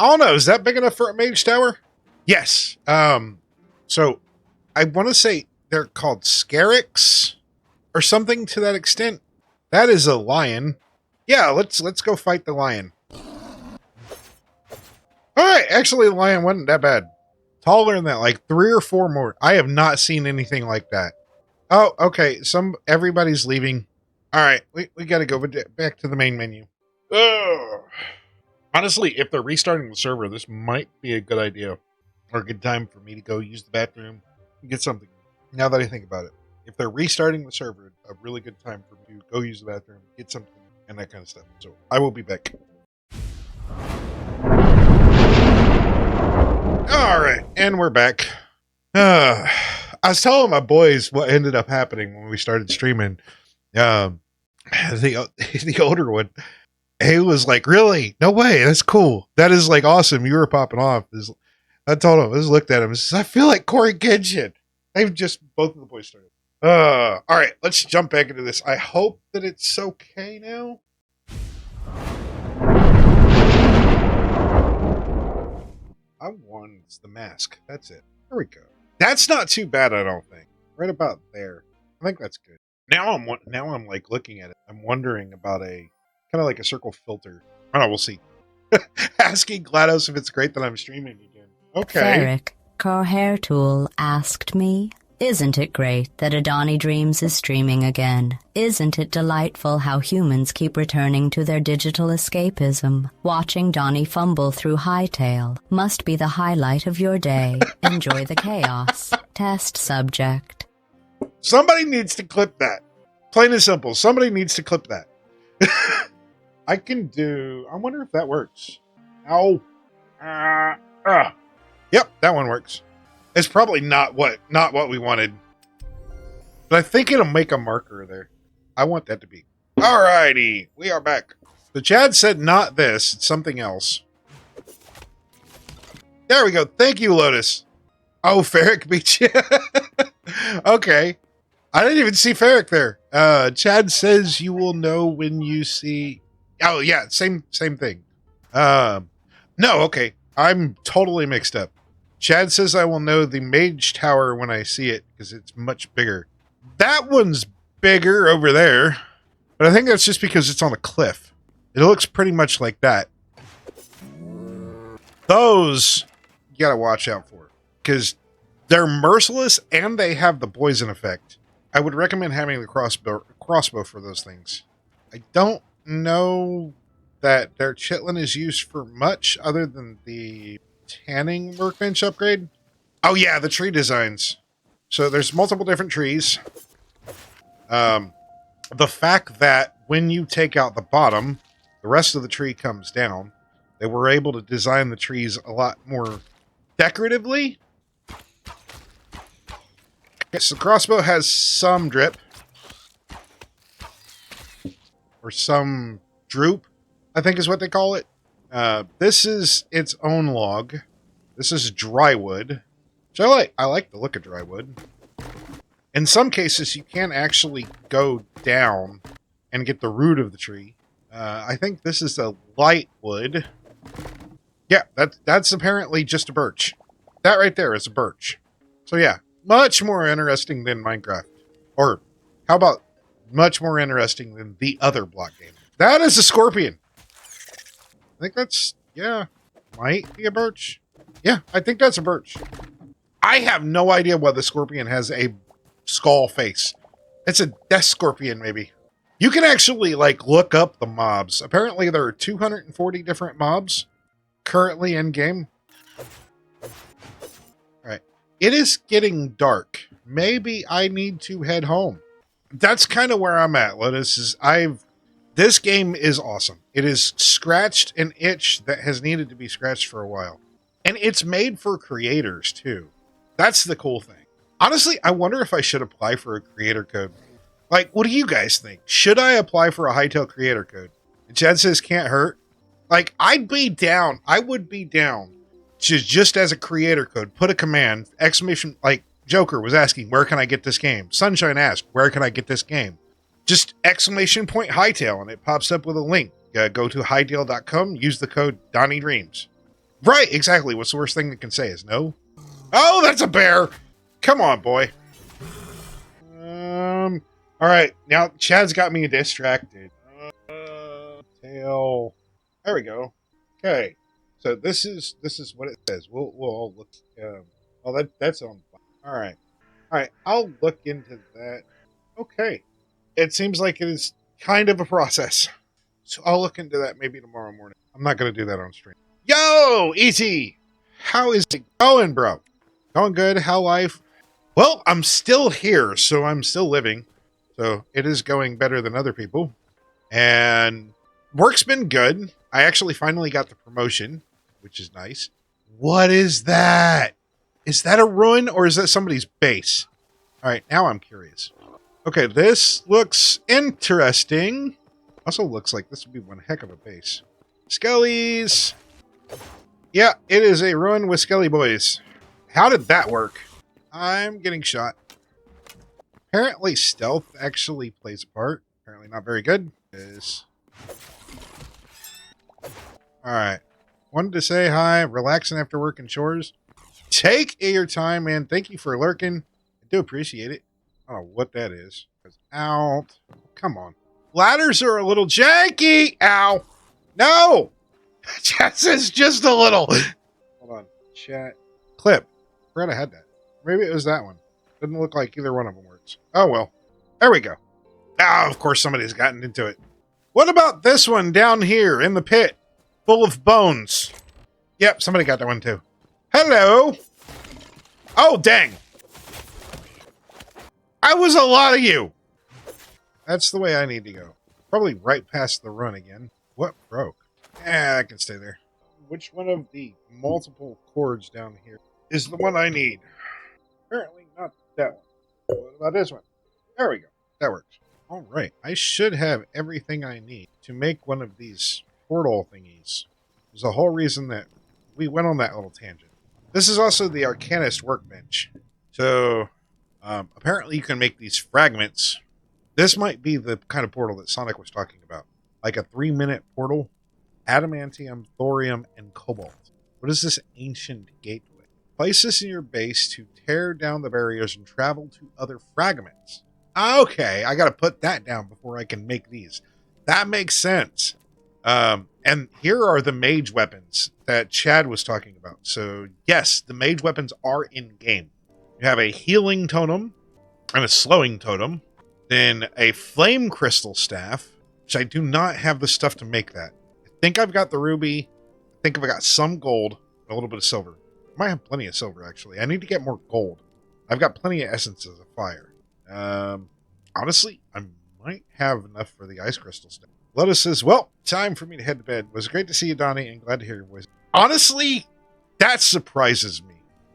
I don't know. Is that big enough for a mage tower? Yes. So I want to say they're called Scarix or something to that extent. That is a lion. Yeah, let's go fight the lion. All right. Actually, the lion wasn't that bad. Taller than that, like 3 or 4 more. I have not seen anything like that. Oh, okay. Everybody's leaving. All right, we got to go back to the main menu. Ugh. Honestly, if they're restarting the server, this might be a good idea or a good time for me to go use the bathroom and get something. Now that I think about it, if they're restarting the server, a really good time for me to go use the bathroom, get something, and that kind of stuff. So I will be back. All right, and we're back. I was telling my boys what ended up happening when we started streaming. The older one, he was like, "Really? No way! That's cool. That is like awesome. You were popping off." I told him. I just looked at him and says, "I feel like Corey Genshin." They've just both of the boys started. All right, let's jump back into this. I hope that it's okay now. I won. It's the mask. That's it. There we go. That's not too bad, I don't think. Right about there. I think that's good. Now I'm like looking at it. I'm wondering about a kind of like a circle filter. Oh, we'll see. Asking GLaDOS if it's great that I'm streaming again. Okay. Ferric, Hair Tool asked me, "Isn't it great that Adani Dreams is streaming again? Isn't it delightful how humans keep returning to their digital escapism? Watching Donnie fumble through Hytale must be the highlight of your day. Enjoy the chaos. Test subject." Somebody needs to clip that. Plain and simple. Somebody needs to clip that. I wonder if that works. Ow. Yep, that one works. It's probably not what we wanted. But I think it'll make a marker there. I want that to be. Alrighty, we are back. The Chad said not this, it's something else. There we go. Thank you, Lotus. Oh, Ferric beat you. Okay. I didn't even see Ferric there. Chad says you will know when you see... Oh, yeah, same thing. No, okay. I'm totally mixed up. Chad says I will know the mage tower when I see it because it's much bigger. That one's bigger over there, but I think that's just because it's on a cliff. It looks pretty much like that. Those you gotta watch out for because they're merciless and they have the poison effect. I would recommend having the crossbow for those things. I don't know that their chitlin is used for much other than the tanning workbench upgrade. Oh yeah, the tree designs. So there's multiple different trees. The fact that when you take out the bottom, the rest of the tree comes down. They were able to design the trees a lot more decoratively. Okay, so the crossbow has some drip. Or some droop, I think is what they call it. This is its own log. This is dry wood, which I like. I like the look of dry wood. In some cases, you can actually go down and get the root of the tree. I think this is a light wood. Yeah, that's apparently just a birch. That right there is a birch. So yeah, much more interesting than Minecraft. Or how about much more interesting than the other block game? That is a scorpion. I think that's, yeah, might be a birch. Yeah, I think that's a birch. I have no idea why the scorpion has a skull face. It's a death scorpion, maybe. You can actually, like, look up the mobs. Apparently, there are 240 different mobs currently in game. All right. It is getting dark. Maybe I need to head home. That's kind of where I'm at, Lotus. This game is awesome. It is scratched an itch that has needed to be scratched for a while. And it's made for creators, too. That's the cool thing. Honestly, I wonder if I should apply for a creator code. Like, what do you guys think? Should I apply for a Hytale creator code? And Chad says can't hurt. Like, I would be down to just as a creator code, put a command, exclamation, like Joker was asking, where can I get this game? Sunshine asked, where can I get this game? Just exclamation point Hytale, and it pops up with a link. Go to Hytale.com, use the code Donnie Dreams. Right, exactly. What's the worst thing that can say is no? Oh, that's a bear! Come on, boy. All right, now Chad's got me distracted. Tail. There we go. Okay, so this is what it says. We'll all look. Oh, that's on. All right. I'll look into that. Okay, it seems like it is kind of a process, so I'll look into that maybe tomorrow morning. I'm not gonna do that on stream. Yo, Easy, how is it going, bro? Going good? How life? Well, I'm still here, so I'm still living. So it is going better than other people. And work's been good. I actually finally got the promotion, which is nice. What is that? Is that a ruin or is that somebody's base? All right, now I'm curious. Okay, this looks interesting. Also looks like this would be one heck of a base. Skellies. Yeah, it is a ruin with Skelly boys. How did that work? I'm getting shot. Apparently stealth actually plays a part. Apparently not very good. Alright. Wanted to say hi. Relaxing after work and chores. Take your time, man. Thank you for lurking. I do appreciate it. I don't know what that is. Out. Come on. Ladders are a little janky. Ow. No. Chat says just a little. Hold on. Chat. Clip. Forgot I had that. Maybe it was that one. Doesn't look like either one of them works. Oh, well. There we go. Ah, of course somebody's gotten into it. What about this one down here in the pit? Full of bones. Yep, somebody got that one too. Hello. Oh, dang. I was a lot of you. That's the way I need to go. Probably right past the run again. What broke? I can stay there. Which one of the multiple cords down here is the one I need? Apparently not that one. What about this one? There we go. That works. All right. I should have everything I need to make one of these portal thingies. There's a whole reason that we went on that little tangent. This is also the Arcanist workbench. So, apparently you can make these fragments. This might be the kind of portal that Sonic was talking about. Like a 3-minute portal. Adamantium, thorium, and cobalt. What is this ancient gateway? Place this in your base to tear down the barriers and travel to other fragments. Okay, I gotta put that down before I can make these. That makes sense. And here are the mage weapons that Chad was talking about. So, yes, the mage weapons are in-game. You have a healing totem and a slowing totem. Then a flame crystal staff, which I do not have the stuff to make that. I think I've got the ruby. I think I've got some gold and a little bit of silver. I might have plenty of silver, actually. I need to get more gold. I've got plenty of essences of fire. Honestly, I might have enough for the ice crystal staff. Lotus says, well, time for me to head to bed. It was great to see you, Donnie, and glad to hear your voice. Honestly, that surprises me.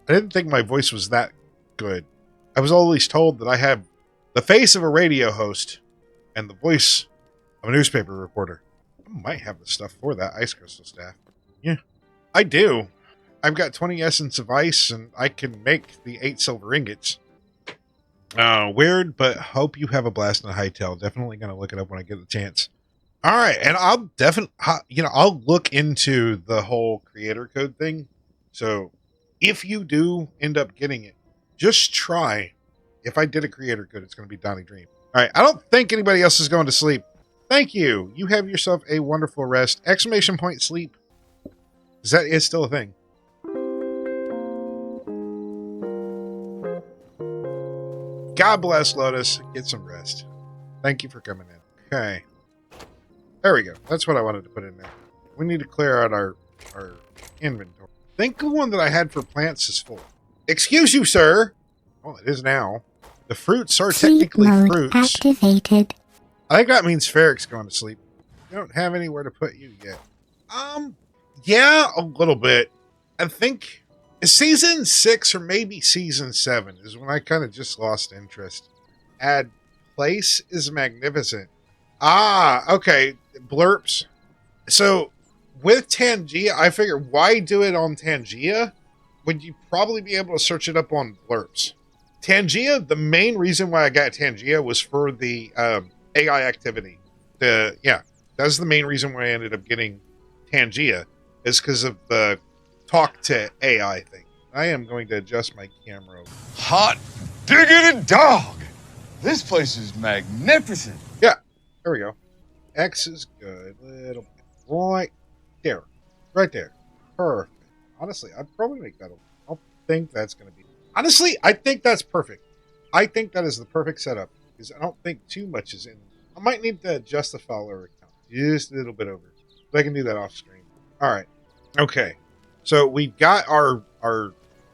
I didn't think my voice was that good. I was always told that I have the face of a radio host and the voice of a newspaper reporter. I might have the stuff for that ice crystal staff. Yeah, I do. I've got 20 essence of ice, and I can make the 8 silver ingots. Weird, but hope you have a blast in the Hytale. Definitely going to look it up when I get the chance. All right, and I'll definitely, I'll look into the whole creator code thing. So if you do end up getting it, just try. If I did a creator code, it's going to be Donnie Dream. All right, I don't think anybody else is going to sleep. Thank you. You have yourself a wonderful rest. Exclamation point sleep. Because that is still a thing. God bless, Lotus. Get some rest. Thank you for coming in. Okay. There we go. That's what I wanted to put in there. We need to clear out our inventory. I think the one that I had for plants is full. Excuse you, sir. Well, it is now. The fruits are technically fruits. Activated. I think that means Ferric's going to sleep. We don't have anywhere to put you yet. Yeah, a little bit. I think season 6 or maybe season 7 is when I kind of just lost interest. Add place is magnificent. Okay. Blurps. So with Tangia, I figured why do it on Tangia when you probably be able to search it up on Blurps. Tangia, the main reason why I got Tangia was for the AI activity. That's the main reason why I ended up getting Tangia is because of the talk to AI thing. I am going to adjust my camera. Hot diggity dog! This place is magnificent. Yeah, there we go. X is good. Little bit. Right there. Right there. Perfect. Honestly, I'd probably make that. I don't think that's going to be. Honestly, I think that's perfect. I think that is the perfect setup because I don't think too much is in. I might need to adjust the follower account just a little bit over. But I can do that off screen. All right. Okay. So we've got our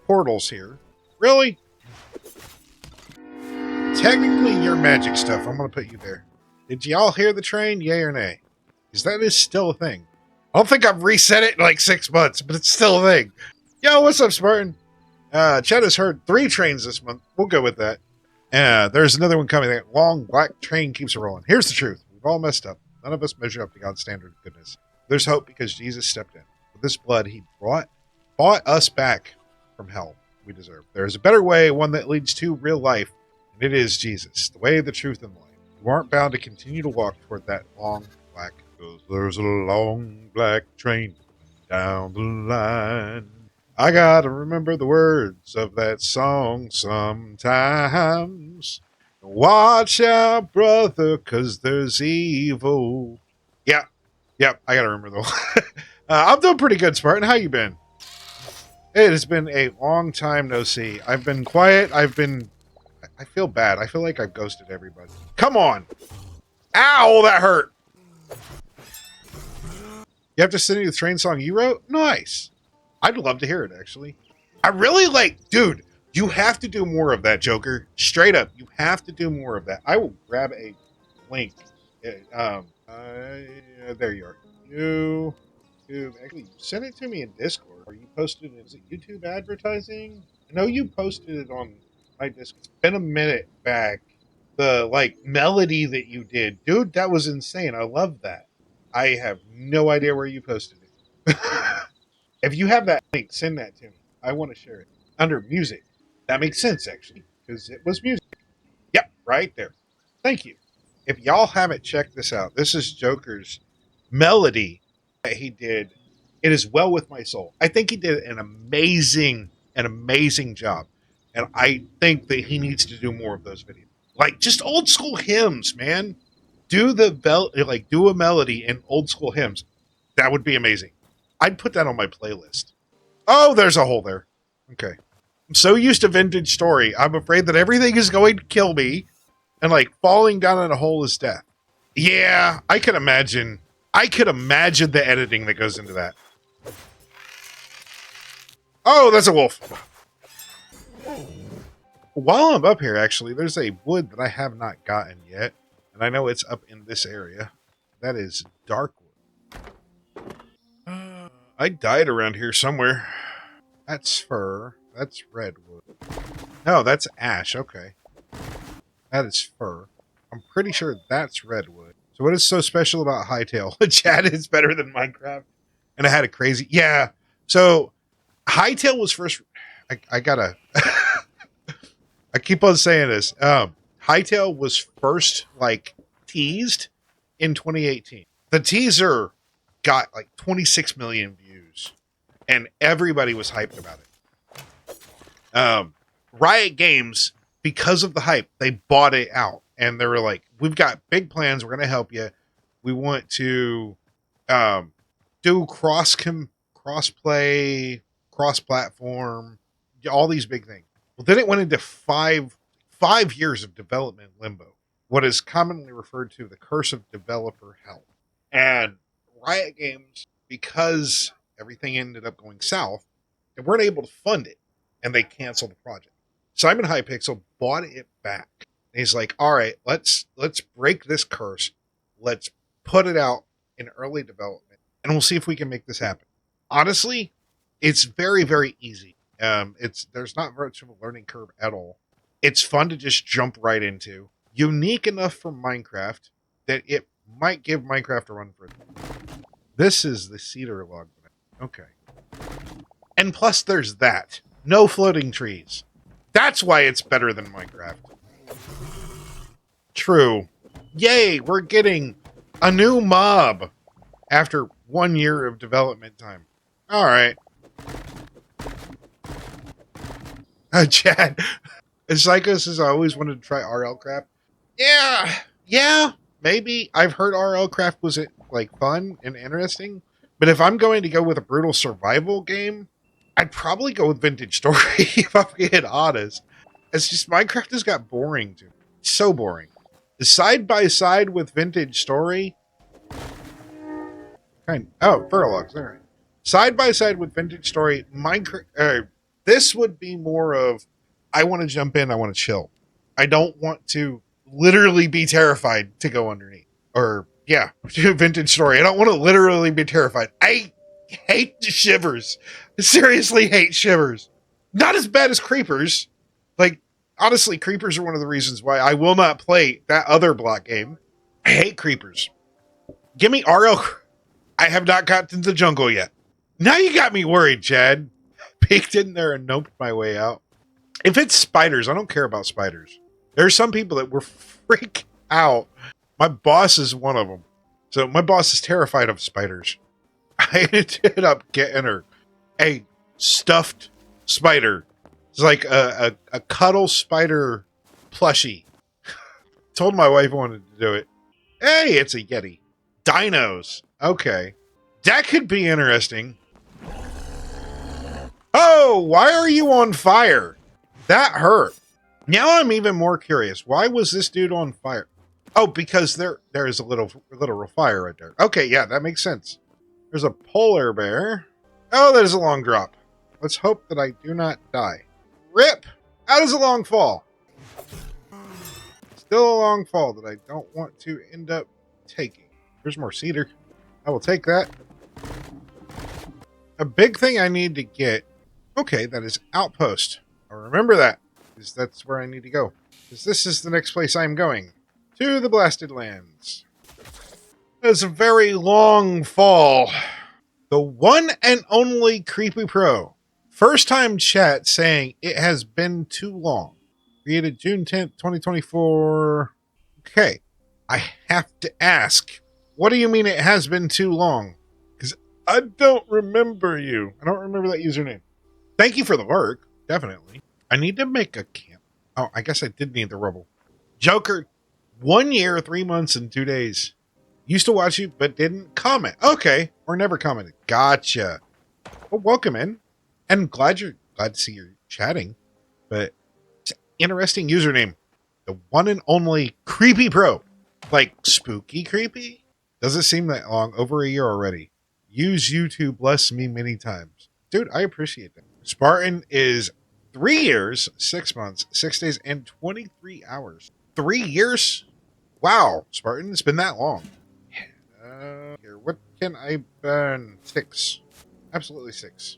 portals here. Really? Technically, your magic stuff. I'm going to put you there. Did y'all hear the train? Yay or nay? Because that is still a thing. I don't think I've reset it in like 6 months, but it's still a thing. Yo, what's up, Spartan? Chad has heard 3 trains this month. We'll go with that. There's another one coming. That long black train keeps rolling. Here's the truth. We've all messed up. None of us measure up to God's standard of goodness. There's hope because Jesus stepped in. With this blood, he bought us back from hell we deserve. There is a better way, one that leads to real life, and it is Jesus, the way, the truth, and the life. You aren't bound to continue to walk toward that long black. There's a long black train down the line. I gotta remember the words of that song sometimes. Watch out, brother, cause there's evil. Yep, I gotta remember though. I'm doing pretty good, Spartan. How you been? It has been a long time no see. I've been quiet. I feel bad. I feel like I've ghosted everybody. Come on. Ow, that hurt. You have to send me the train song you wrote? Nice. I'd love to hear it, actually. I really dude, you have to do more of that, Joker. Straight up, you have to do more of that. I will grab a link. There you are. Actually, you sent it to me in Discord. Or you posted it, is it YouTube advertising? I know you posted it on my Discord. It's been a minute back. The, melody that you did. Dude, that was insane. I love that. I have no idea where you posted it. If you have that link, send that to me. I want to share it. Under music. That makes sense, actually, because it was music. Yep, right there. Thank you. If y'all haven't checked this out, this is Joker's melody that he did. It is Well With My Soul. I think he did an amazing job. And I think that he needs to do more of those videos. Just old school hymns, man. Do a melody in old school hymns. That would be amazing. I'd put that on my playlist. Oh, there's a hole there. Okay. I'm so used to Vintage Story. I'm afraid that everything is going to kill me. And falling down in a hole is death. Yeah, I could imagine. I could imagine the editing that goes into that. Oh, that's a wolf. While I'm up here, actually, there's a wood that I have not gotten yet. And I know it's up in this area. That is dark wood. I died around here somewhere. That's fir. That's redwood. No, that's ash. Okay. That is fir. I'm pretty sure that's redwood. So what is so special about Hytale? Chad is better than Minecraft. And I had a crazy... Yeah. So Hytale was first... I gotta... I keep on saying this. Hytale was first, like, teased in 2018. The teaser got, like, 26 million views. And everybody was hyped about it. Riot Games, because of the hype, they bought it out. And they were like, we've got big plans. We're going to help you. We want to do cross-play, cross-platform, all these big things. Well, then it went into five years of development limbo, what is commonly referred to the curse of developer hell. And Riot Games, because everything ended up going south, they weren't able to fund it, and they canceled the project. Simon Hypixel bought it back. And he's like, all right, let's break this curse. Let's put it out in early development, and we'll see if we can make this happen. Honestly, it's very, very easy. There's not much of a learning curve at all. It's fun to just jump right into. Unique enough for Minecraft that it might give Minecraft a run for it. This is the cedar log. Okay. And plus there's that. No floating trees. That's why it's better than Minecraft. True. Yay, we're getting a new mob after 1 year of development time. All right. Chad, Psychos has always wanted to try RL Craft. Yeah, maybe. I've heard RL Craft was like fun and interesting, but if I'm going to go with a brutal survival game, I'd probably go with Vintage Story if I'm being honest. It's just Minecraft has got boring to me. It's so boring. The side by side with Vintage Story. Furlogs. All right. Side by side with Vintage Story, Minecraft. This would be more of, I want to jump in, I want to chill. I don't want to literally be terrified to go underneath. Or, yeah, Vintage Story. I don't want to literally be terrified. I hate shivers. I seriously hate shivers. Not as bad as creepers. Like, honestly, creepers are one of the reasons why I will not play that other block game. I hate creepers. Give me RL. I have not gotten to the jungle yet. Now you got me worried, Chad. Peeked in there and noped my way out. If it's spiders, I don't care about spiders. There's some people that will freak out. My boss is one of them. So my boss is terrified of spiders. I ended up getting her a stuffed spider. It's like a cuddle spider plushie. Told my wife I wanted to do it. Hey, it's a Yeti. Dinos. Okay. That could be interesting. Oh, why are you on fire? That hurt. Now I'm even more curious. Why was this dude on fire? Oh, because there is a little fire right there. Okay, yeah, that makes sense. There's a polar bear. Oh, that is a long drop. Let's hope that I do not die. Rip! That is a long fall. Still a long fall that I don't want to end up taking. There's more cedar. I will take that. A big thing I need to get. Okay, that is Outpost. I'll remember that, because that's where I need to go. Because this is the next place I'm going. To the Blasted Lands. It's a very long fall. The one and only Creepy Pro. First time chat saying it has been too long. Created June 10th, 2024. Okay. I have to ask, what do you mean it has been too long? Because I don't remember you. I don't remember that username. Thank you for the work. Definitely. I need to make a camp. Oh, I guess I did need the rubble. Joker, 1 year, 3 months, and 2 days. Used to watch you, but didn't comment. Okay. Or never commented. Gotcha. Well, welcome in. And glad to see you're chatting. But it's an interesting username. The one and only Creepy Pro. Like spooky creepy? Doesn't seem that long. Over a year already. Use you to bless me many times. Dude, I appreciate that. Spartan is 3 years, 6 months, 6 days, and 23 hours. 3 years? Wow, Spartan, it's been that long. Here, what can I burn? 6. Absolutely 6.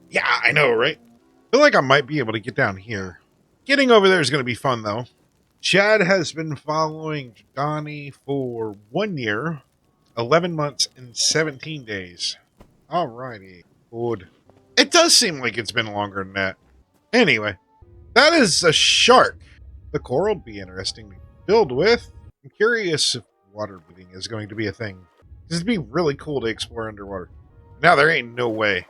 Yeah, I know, right? I feel like I might be able to get down here. Getting over there is going to be fun, though. Chad has been following Donnie for 1 year, 11 months, and 17 days. Alrighty. Good. It does seem like it's been longer than that. Anyway, that is a shark. The coral would be interesting to build with. I'm curious if water breathing is going to be a thing. This would be really cool to explore underwater. Now there ain't no way.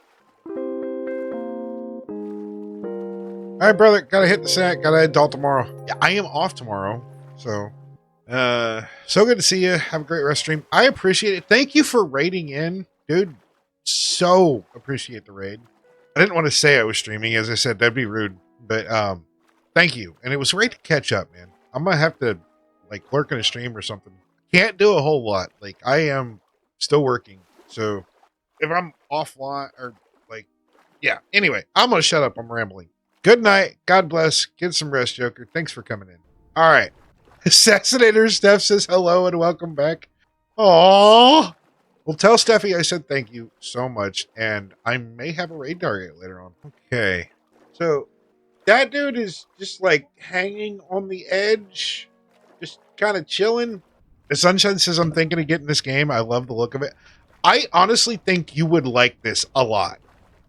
Alright, brother, gotta hit the sack, gotta head to tomorrow. Yeah, I am off tomorrow, so so good to see you. Have a great rest stream. I appreciate it. Thank you for raiding in, dude. So appreciate the raid. I didn't want to say I was streaming, as I said, that'd be rude. But thank you. And it was great to catch up, man. I'm gonna have to like lurk in a stream or something. Can't do a whole lot. Like I am still working. So if I'm offline or like yeah. Anyway, I'm gonna shut up. I'm rambling. Good night. God bless. Get some rest, Joker. Thanks for coming in. All right. Assassinator Steph says hello and welcome back. Aww. Well, tell Steffi I said thank you so much, and I may have a raid target later on. Okay. So, that dude is just, like, hanging on the edge, just kind of chilling. The Sunshine says, I'm thinking of getting this game. I love the look of it. I honestly think you would like this a lot.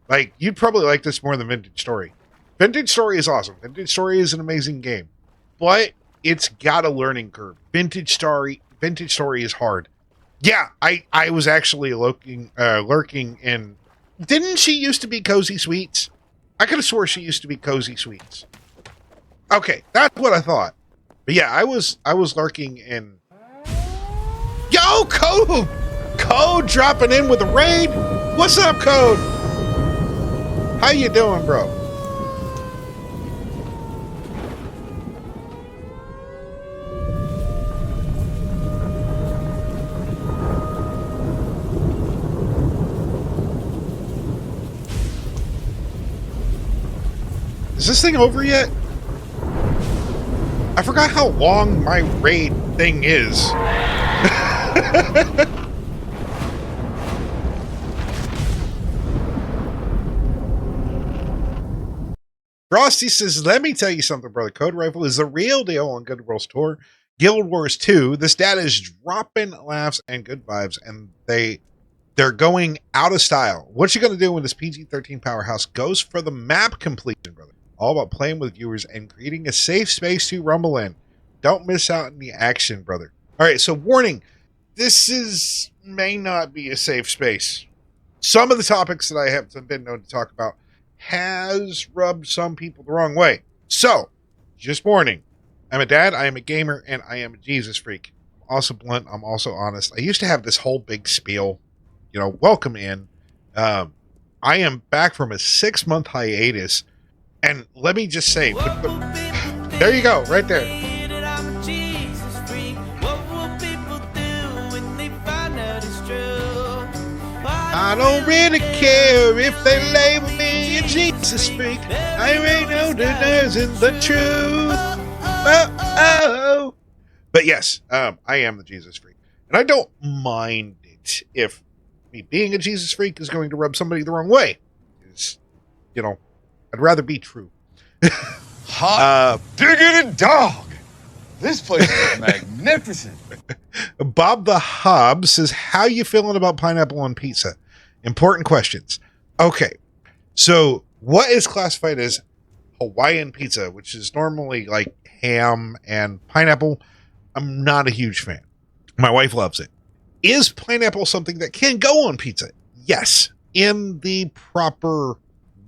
Like, you'd probably like this more than Vintage Story. Vintage Story is awesome. Vintage Story is an amazing game. But it's got a learning curve. Vintage Story is hard. Yeah, I was actually lurking in... Didn't she used to be Cozy Sweets? I could have swore she used to be Cozy Sweets. Okay, that's what I thought. But yeah, I was lurking in... Yo, Code! Code dropping in with a raid! What's up, Code? How you doing, bro? Is this thing over yet? I forgot how long my raid thing is. Frosty says, let me tell you something, brother. Code Rifle is the real deal on Good World's Tour. Guild Wars 2. This data is dropping laughs and good vibes, and they're going out of style. What you going to do when this PG-13 powerhouse goes for the map completion, brother? All about playing with viewers and creating a safe space to rumble in. Don't miss out on the action, brother. All right, so warning. This may not be a safe space. Some of the topics that I have been known to talk about has rubbed some people the wrong way. So, just warning. I'm a dad, I am a gamer, and I am a Jesus freak. I'm also blunt, I'm also honest. I used to have this whole big spiel. You know, welcome in. I am back from a 6-month hiatus. And let me just say, there you go, right there. I don't really care if they label me a Jesus freak. I ain't no denying the truth. Oh. But yes, I am the Jesus freak. And I don't mind it if me being a Jesus freak is going to rub somebody the wrong way. It's, you know, I'd rather be true. Hot diggity dog! This place is magnificent. Bob the Hob says, how you feeling about pineapple on pizza? Important questions. Okay, so what is classified as Hawaiian pizza, which is normally like ham and pineapple? I'm not a huge fan. My wife loves it. Is pineapple something that can go on pizza? Yes, in the proper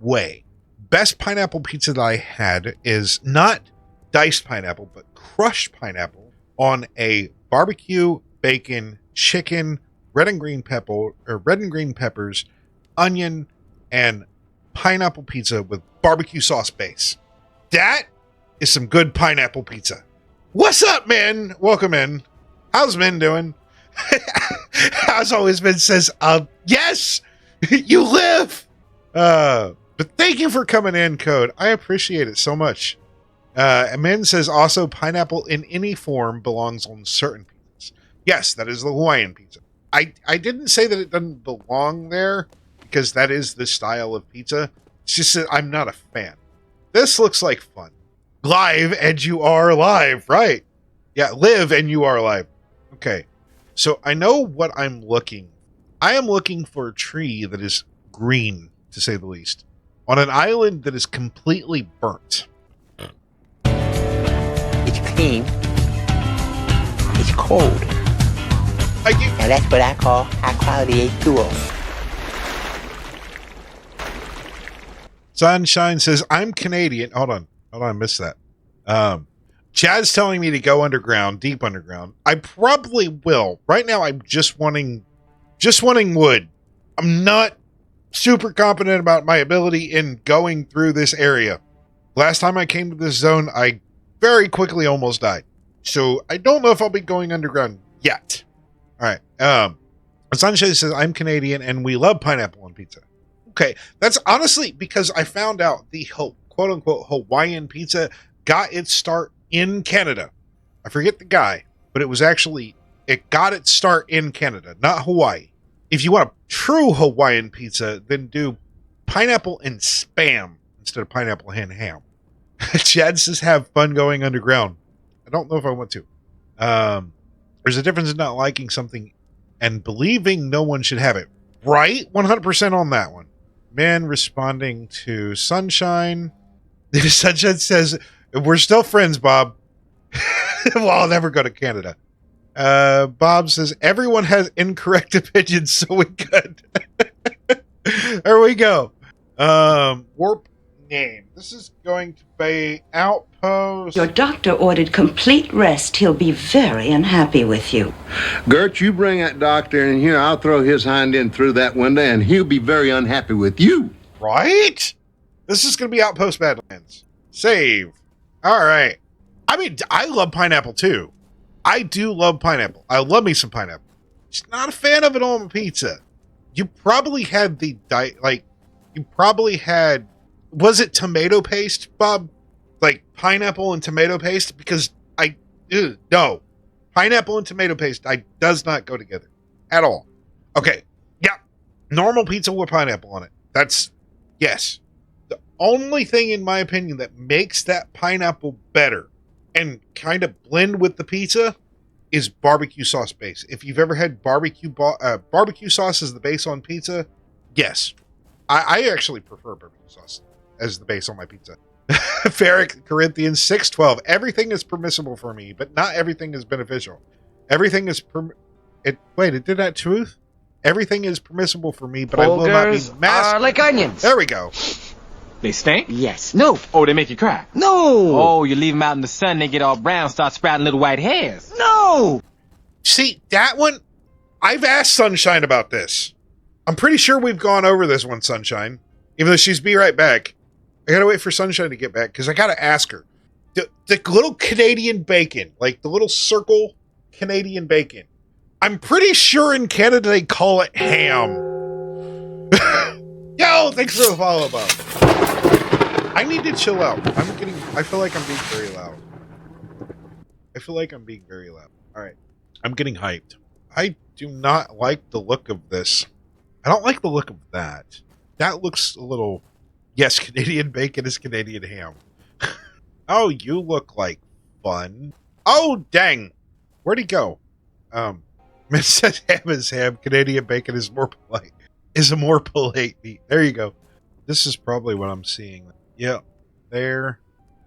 way. Best pineapple pizza that I had is not diced pineapple, but crushed pineapple on a barbecue, bacon, chicken, red and green peppers, onion, and pineapple pizza with barbecue sauce base. That is some good pineapple pizza. What's up, man? Welcome in. How's Min doing? As always, Min says, yes, you live. But thank you for coming in, Code. I appreciate it so much. Min says also pineapple in any form belongs on certain pizzas. Yes, that is the Hawaiian pizza. I didn't say that it doesn't belong there because that is the style of pizza. It's just that I'm not a fan. This looks like fun. Live and you are live, right? Yeah, live and you are live. Okay, so I know what I'm looking. I am looking for a tree that is green, to say the least, on an island that is completely burnt. It's clean. It's cold. Now that's what I call high quality H2O. Sunshine says, I'm Canadian. Hold on, I missed that. Chad's telling me to go underground, deep underground. I probably will. Right now, I'm just wanting wood. I'm not super confident about my ability in going through this area. Last time I came to this zone, I very quickly almost died. So I don't know if I'll be going underground yet. All right. Sunshine says, I'm Canadian and we love pineapple on pizza. Okay. That's honestly because I found out the quote unquote Hawaiian pizza got its start in Canada. I forget the guy, but it got its start in Canada, not Hawaii. If you want a true Hawaiian pizza, then do pineapple and Spam instead of pineapple and ham. Chad says, have fun going underground. I don't know if I want to. There's a difference in not liking something and believing no one should have it. Right? 100% on that one. Man responding to Sunshine. Sunshine says, we're still friends, Bob. Well, I'll never go to Canada. Bob says, everyone has incorrect opinions, so we good. There we go. Warp name. This is going to be Outpost. Your doctor ordered complete rest. He'll be very unhappy with you. Gert, you bring that doctor in here. I'll throw his hind end through that window, and he'll be very unhappy with you. Right? This is going to be Outpost Badlands. Save. All right. I mean, I love pineapple, too. I do love pineapple. I love me some pineapple. Just not a fan of it on pizza. You probably had was it tomato paste, Bob? Like pineapple and tomato paste? Because no. Pineapple and tomato paste does not go together at all. Okay. Yeah. Normal pizza with pineapple on it. Yes. The only thing, in my opinion, that makes that pineapple better and kind of blend with the pizza is barbecue sauce base. If you've ever had barbecue sauce as the base on pizza, yes. I actually prefer barbecue sauce as the base on my pizza. Ferric Corinthians 6:12. Everything is permissible for me, but not everything is beneficial. Everything is it did that truth? Everything is permissible for me, but I will not be master. Like onions. There we go. They stink? Yes. No. Oh, they make you cry? No. Oh, you leave them out in the sun, they get all brown, start sprouting little white hairs? No. See, that one, I've asked Sunshine about this. I'm pretty sure we've gone over this one, Sunshine. Even though she's be right back. I gotta wait for Sunshine to get back, because I gotta ask her. The little Canadian bacon, like the little circle Canadian bacon. I'm pretty sure in Canada they call it ham. Yo, thanks for the follow, Bob. I need to chill out. I feel like I'm being very loud. Alright. I'm getting hyped. I do not like the look of this. I don't like the look of that. That looks a little... Yes, Canadian bacon is Canadian ham. Oh, you look like fun. Oh, dang. Where'd he go? It says ham is ham. Canadian bacon is more polite. Is a more polite meat. There you go. This is probably what I'm seeing. Yeah. There.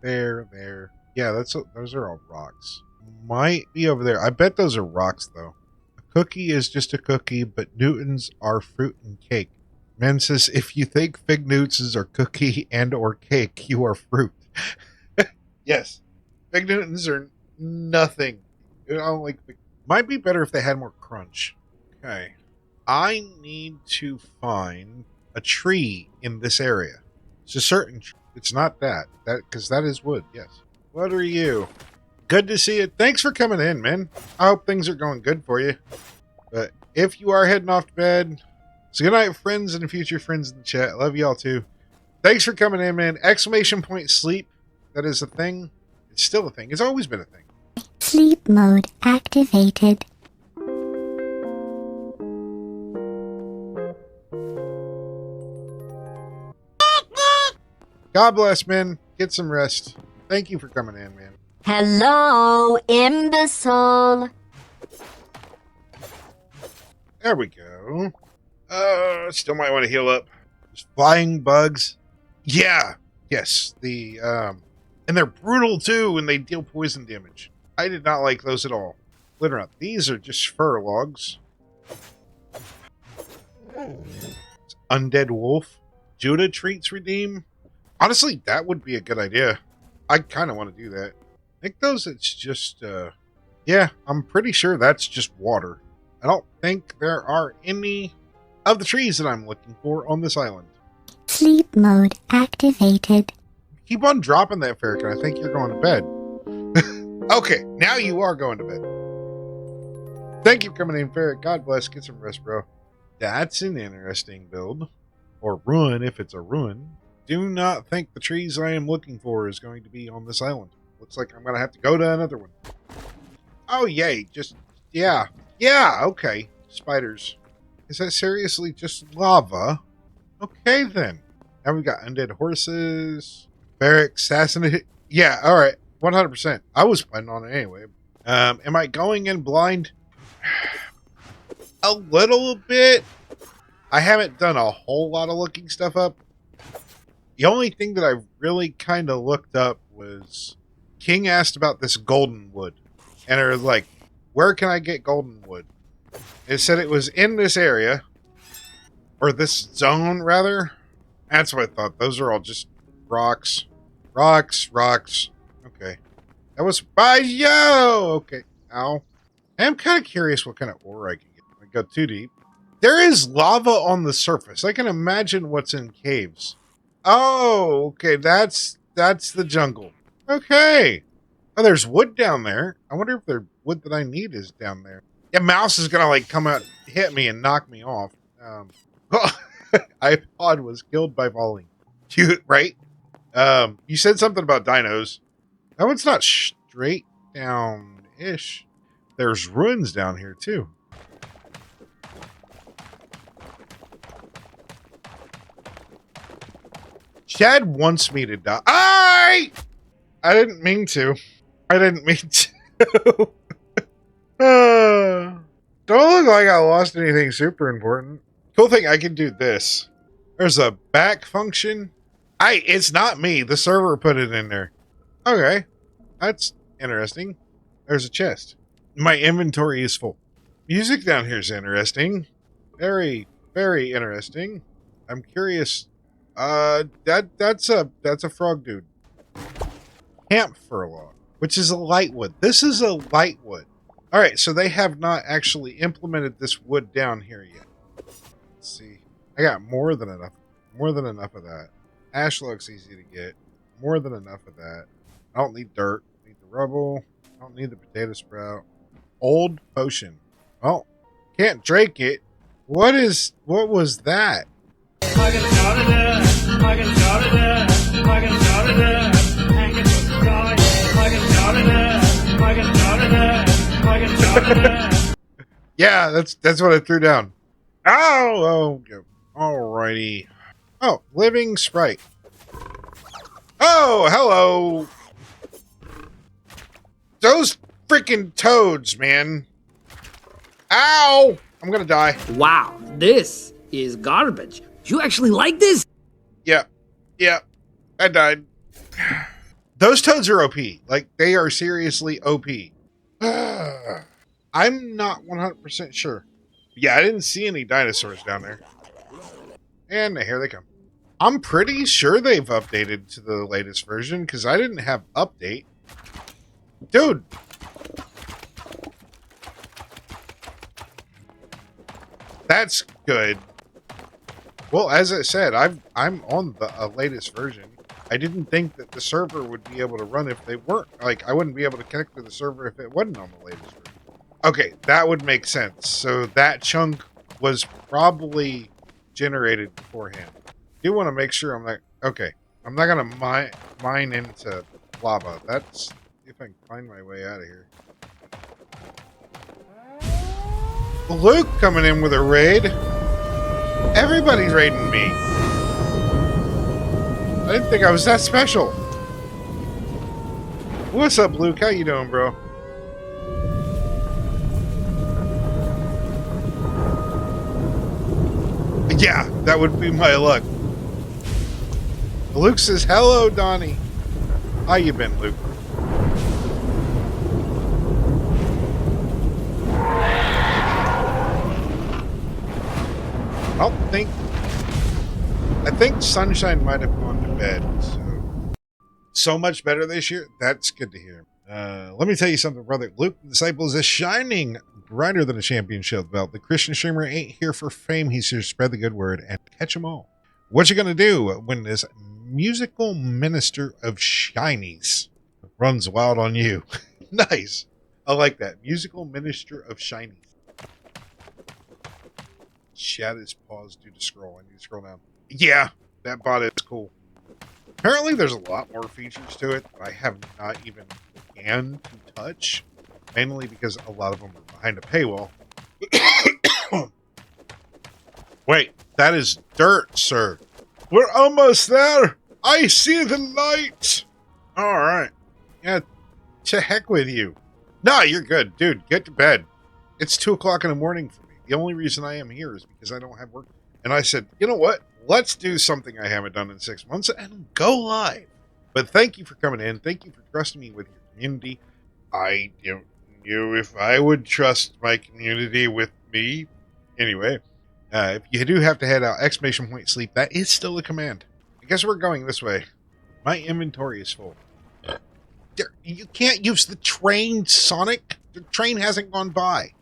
Yeah, those are all rocks. Might be over there. I bet those are rocks, though. A cookie is just a cookie, but Newtons are fruit and cake. Man says, if you think fig Newtons are cookie and or cake, you are fruit. Yes. Fig Newtons are nothing. I don't like fig. Might be better if they had more crunch. Okay. I need to find a tree in this area. It's a certain tree. It's not that. Because that is wood, yes. What are you? Good to see you. Thanks for coming in, man. I hope things are going good for you. But if you are heading off to bed, so good night, friends and future friends in the chat. Love y'all too. Thanks for coming in, man. Exclamation point sleep. That is a thing. It's still a thing. It's always been a thing. Sleep mode activated. God bless, man. Get some rest. Thank you for coming in, man. Hello, imbecile. There we go. Still might want to heal up. There's flying bugs. Yeah. Yes. And they're brutal too, and they deal poison damage. I did not like those at all. Litter up. These are just fur logs. Undead wolf. Judah treats redeem. Honestly, that would be a good idea. I kind of want to do that. I think those, it's just, yeah, I'm pretty sure that's just water. I don't think there are any of the trees that I'm looking for on this island. Sleep mode activated. Keep on dropping that, Farrakhan. I think you're going to bed. Okay, now you are going to bed. Thank you for coming in, Farrakhan. God bless. Get some rest, bro. That's an interesting build. Or ruin, if it's a ruin. Do not think the trees I am looking for is going to be on this island. Looks like I'm going to have to go to another one. Oh, yay. Just, yeah. Yeah, okay. Spiders. Is that seriously just lava? Okay, then. Now we've got undead horses. Barrack, assassinate. Yeah, alright. 100%. I was planning on it anyway. Am I going in blind? A little bit. I haven't done a whole lot of looking stuff up. The only thing that I really kind of looked up was King asked about this golden wood. And it was like, where can I get golden wood? It said it was in this area. Or this zone, rather. That's what I thought. Those are all just rocks. Rocks, rocks. Okay. That was by yo! Okay. Ow. I'm kind of curious what kind of ore I can get. I go too deep. There is lava on the surface. I can imagine what's in caves. Oh, okay. That's the jungle. Okay. Oh, there's wood down there. I wonder if the wood that I need is down there. Yeah, mouse is gonna like come out, hit me, and knock me off. iPod was killed by falling. Cute, right? You said something about dinos. That one's not straight down-ish. There's ruins down here too. Chad wants me to die. I didn't mean to. I didn't mean to. Don't look like I lost anything super important. Cool thing, I can do this. There's a back function. It's not me. The server put it in there. Okay. That's interesting. There's a chest. My inventory is full. Music down here is interesting. Very, very interesting. I'm curious. That's a frog dude. Camp furlong, which is a light wood. This is a light wood. All right, so they have not actually implemented this wood down here yet. Let's see. I got more than enough of that. Ash looks easy to get. More than enough of that. I don't need dirt. I need the rubble. I don't need the potato sprout. Old potion. Oh, can't drink it. What was that? Yeah, that's what I threw down. Oh, alrighty. Oh, living sprite. Oh, hello. Those freaking toads, man. Ow! I'm gonna die. Wow, this is garbage. You actually like this? Yeah, I died. Those toads are OP. Like, they are seriously OP. I'm not 100% sure. Yeah, I didn't see any dinosaurs down there. And here they come. I'm pretty sure they've updated to the latest version, because I didn't have update. Dude. That's good. Well, as I said, I'm on the latest version. I didn't think that the server would be able to run if they weren't. Like, I wouldn't be able to connect to the server if it wasn't on the latest version. Okay, that would make sense. So that chunk was probably generated beforehand. I do want to make sure I'm not... Okay, I'm not going to mine into lava. That's... if I can find my way out of here. Luke coming in with a raid. Everybody's raiding me. I didn't think I was that special. What's up, Luke? How you doing, bro? Yeah, that would be my luck. Luke says, hello, Donnie. How you been, Luke? I think Sunshine might have gone to bed. So much better this year. That's good to hear. Let me tell you something, brother. Luke, the disciple, is shining brighter than a championship belt. The Christian streamer ain't here for fame. He's here to spread the good word and catch them all. What you gonna do when this musical minister of shinies runs wild on you? Nice. I like that. Musical minister of shinies. Chat is paused due to scroll. I need to scroll down. Yeah, that bot is cool. Apparently there's a lot more features to it that I have not even began to touch. Mainly because a lot of them are behind a paywall. Wait, that is dirt, sir. We're almost there. I see the light. All right. Yeah, to heck with you. No, you're good. Dude, get to bed. It's 2 o'clock in the morning for me. The only reason I am here is because I don't have work. And I said, you know what? Let's do something I haven't done in 6 months and go live. But thank you for coming in. Thank you for trusting me with your community. I don't know if I would trust my community with me. Anyway, if you do have to head out, ! Sleep, that is still a command. I guess we're going this way. My inventory is full. You can't use the train, Sonic. The train hasn't gone by.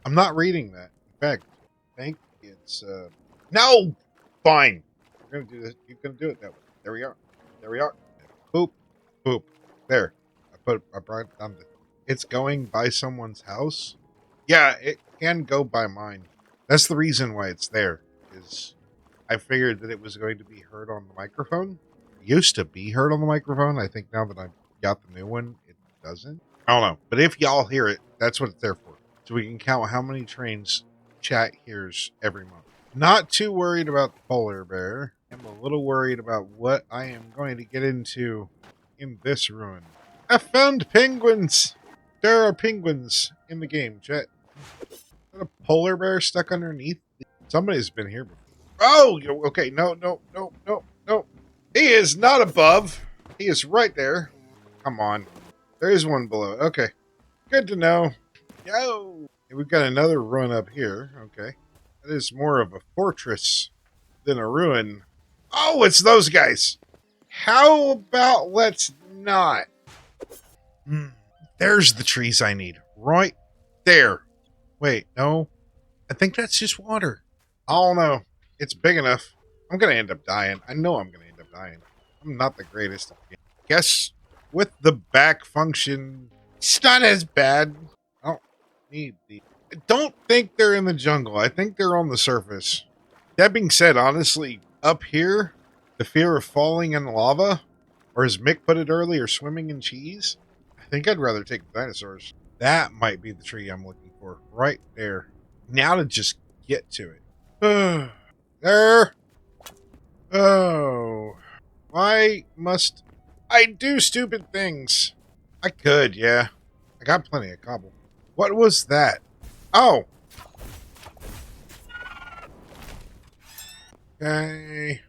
I'm not reading that. In fact, I think it's... No! Fine. We're going to do this. You're going to do it that way. There we are. There we are. Boop. Boop. There. I brought it down. It's going by someone's house? Yeah, it can go by mine. That's the reason why it's there. Is I figured that it was going to be heard on the microphone. It used to be heard on the microphone. I think now that I've got the new one, it doesn't. I don't know. But if y'all hear it, that's what it's there for. So we can count how many trains chat hears every month. Not too worried about the polar bear. I'm a little worried about what I am going to get into in this ruin. I found penguins! There are penguins in the game, chat. Is that a polar bear stuck underneath? Somebody's been here before. Oh! Okay, no. He is not above. He is right there. Come on. There is one below. Okay. Good to know. Yo! We've got another run up here. Okay. That is more of a fortress than a ruin. Oh, it's those guys. How about let's not? There's the trees I need. Right there. Wait, no. I think that's just water. I don't know. It's big enough. I'm going to end up dying. I know I'm going to end up dying. I'm not the greatest at the game. Guess with the back function, it's not as bad. I don't need the... I don't think they're in the jungle. I think they're on the surface. That being said, honestly, up here, the fear of falling in lava, or as Mick put it earlier, swimming in cheese, I think I'd rather take the dinosaurs. That might be the tree I'm looking for. Right there. Now to just get to it. There. Oh. Why must I do stupid things? I could, yeah. I got plenty of cobble. What was that? Oh. Okay.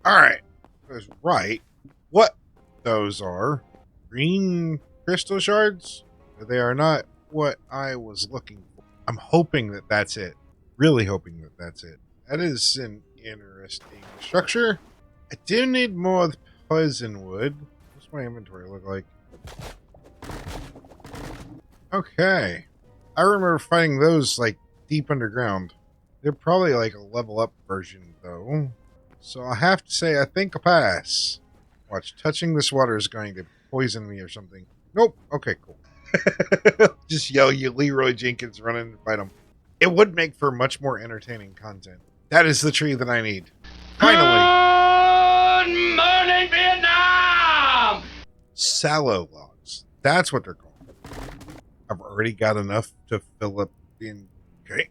Alright. That's right. What those are? Green crystal shards? They are not what I was looking for. I'm hoping that that's it. Really hoping that that's it. That is an interesting structure. I do need more poison wood. What's my inventory look like? Okay. I remember fighting those, like, deep underground. They're probably, like, a level up version, though. So I have to say, I think I'll pass. Watch, touching this water is going to poison me or something. Nope. Okay, cool. Just yell, you Leroy Jenkins, run in and fight him. It would make for much more entertaining content. That is the tree that I need. Finally. Good morning, Vietnam! Sallow logs. That's what they're called. I've already got enough to fill up in... Okay.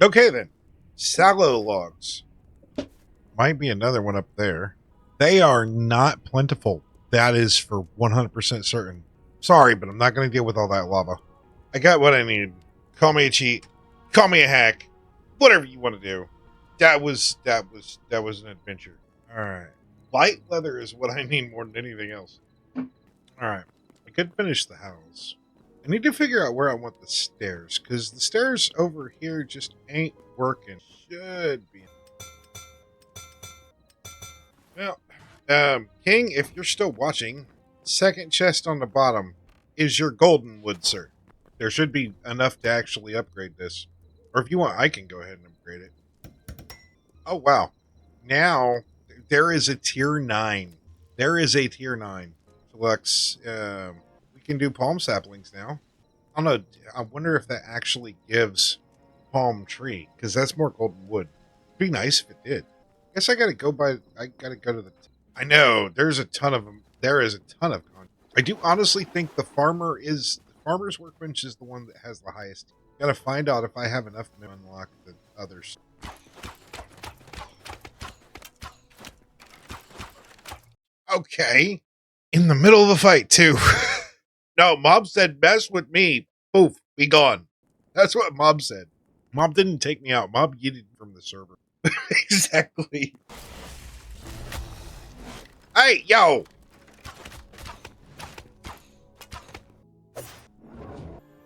Okay, then. Sallow logs. Might be another one up there. They are not plentiful. That is for 100% certain. Sorry, but I'm not going to deal with all that lava. I got what I need. Call me a cheat. Call me a hack. Whatever you want to do. That was an adventure. All right. Light leather is what I need more than anything else. All right. I could finish the house. I need to figure out where I want the stairs, because the stairs over here just ain't working. Should be. Well, King, if you're still watching, second chest on the bottom is your golden wood, sir. There should be enough to actually upgrade this. Or if you want, I can go ahead and upgrade it. Oh, wow. Now, there is a tier 9. There is a tier 9. Lux, we can do palm saplings now. I don't know. I wonder if that actually gives palm tree, because that's more golden wood. It'd be nice if it did. I guess I gotta go to the... I know, there's a ton of them. There is a ton of content. I do honestly think the farmer's workbench is the one that has the highest. Gotta find out if I have enough to unlock the others. Okay. In the middle of a fight, too. No, Mob said, mess with me. Poof, be gone. That's what Mob said. Mob didn't take me out. Mob yeeted from the server. Exactly. Hey, yo!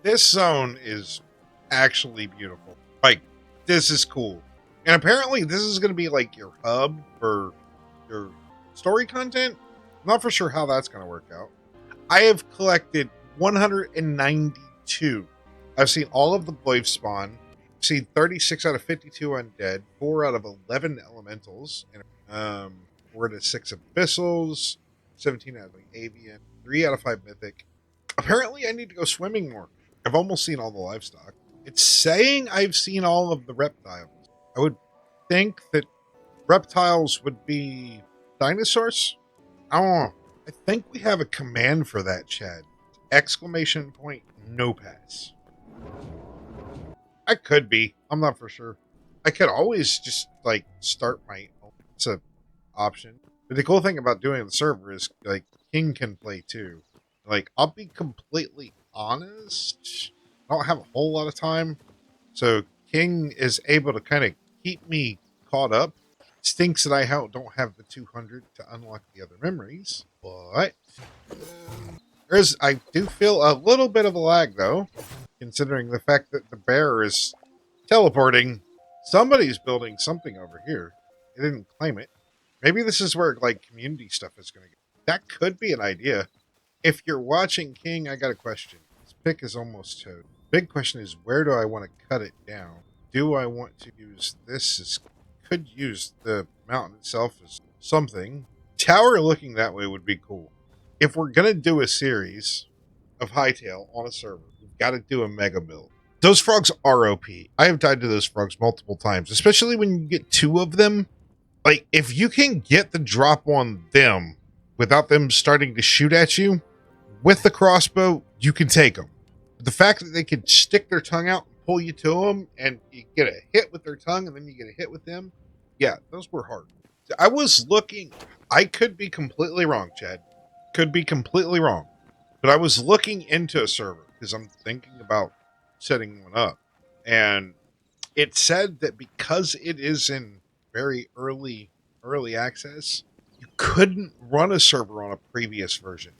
This zone is actually beautiful. Like, this is cool. And apparently this is going to be like your hub for your story content. I'm not for sure how that's going to work out. I have collected 192. I've seen all of the Bloif spawn. I've seen 36 out of 52 undead, 4 out of 11 elementals, and 4 out of 6 abyssals, 17 out of avian, 3 out of 5 mythic. Apparently I need to go swimming more. I've almost seen all the livestock. It's saying I've seen all of the reptiles. I would think that reptiles would be dinosaurs. I don't know. I think we have a command for that, Chad. ! No pass. I could be. I'm not for sure. I could always just, like, start my own. It's an option. But the cool thing about doing the server is, like, King can play too. Like, I'll be completely honest. I don't have a whole lot of time. So King is able to kind of keep me caught up. Stinks that I don't have the 200 to unlock the other memories. But I do feel a little bit of a lag, though, considering the fact that the bear is teleporting. Somebody's building something over here. They didn't claim it. Maybe this is where, like, community stuff is going to go. That could be an idea. If you're watching King, I got a question. This pick is almost towed. Big question is, where do I want to cut it down? Do I want to use this? Could use the mountain itself as something. Tower looking that way would be cool. If we're going to do a series of Hytale on a server, we've got to do a mega build. Those frogs are OP. I have died to those frogs multiple times, especially when you get 2 of them. Like, if you can get the drop on them without them starting to shoot at you with the crossbow, you can take them. But the fact that they could stick their tongue out and pull you to them, and you get a hit with their tongue, and then you get a hit with them, yeah, those were hard. I was looking, I could be completely wrong, Chad. Could be completely wrong. But I was looking into a server, because I'm thinking about setting one up. And it said that because it is in very early access, you couldn't run a server on a previous version.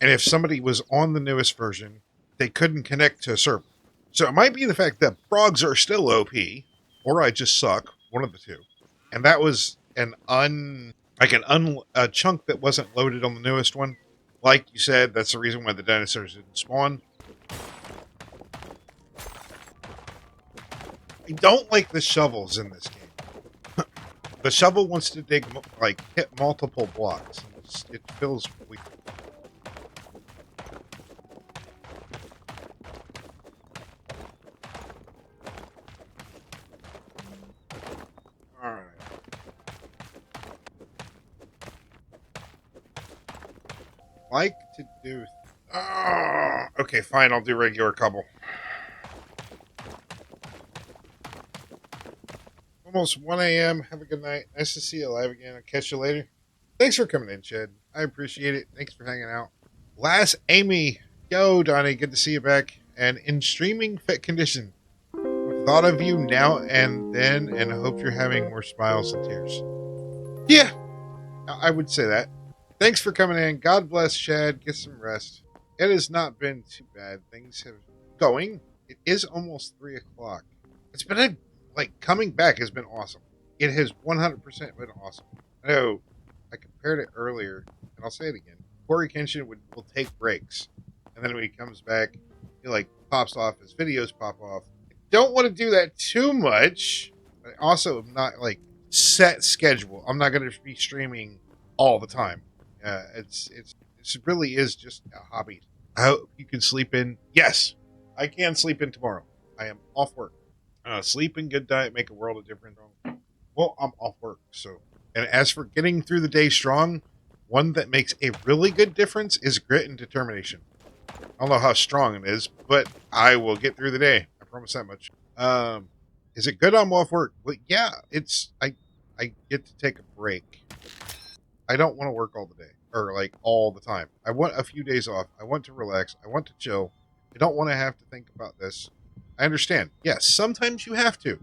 And if somebody was on the newest version, they couldn't connect to a server. So it might be the fact that frogs are still OP, or I just suck, one of the two. And that was a chunk that wasn't loaded on the newest one. Like you said, that's the reason why the dinosaurs didn't spawn. I don't like the shovels in this game. The shovel wants to dig, like, hit multiple blocks. It feels weird. Alright. Like to do... okay, fine, I'll do regular cobble. Almost 1 a.m. Have a good night. Nice to see you alive again. I'll catch you later. Thanks for coming in, Chad. I appreciate it. Thanks for hanging out. Last Amy. Yo, Donnie, good to see you back. And in streaming fit condition. Thought of you now and then, and hope you're having more smiles and tears. Yeah, I would say that. Thanks for coming in. God bless, Chad. Get some rest. It has not been too bad. Things have going. It is almost 3 o'clock. It's been coming back has been awesome. It has 100% been awesome. I know I compared it earlier, and I'll say it again. Corey Kenshin will take breaks, and then when he comes back, he pops off. His videos pop off. Don't want to do that too much. I also am not set schedule. I'm not going to be streaming all the time. It really is just a hobby. I hope you can sleep in. Yes, I can sleep in tomorrow. I am off work. Sleep and good diet make a world of difference. Well, I'm off work, so. And as for getting through the day strong, one that makes a really good difference is grit and determination. I don't know how strong it is, but I will get through the day. I promise that much. Is it good I'm off work? Well, yeah, I get to take a break. I don't want to work all the day or all the time. I want a few days off. I want to relax. I want to chill. I don't want to have to think about this. I understand. Yes, sometimes you have to.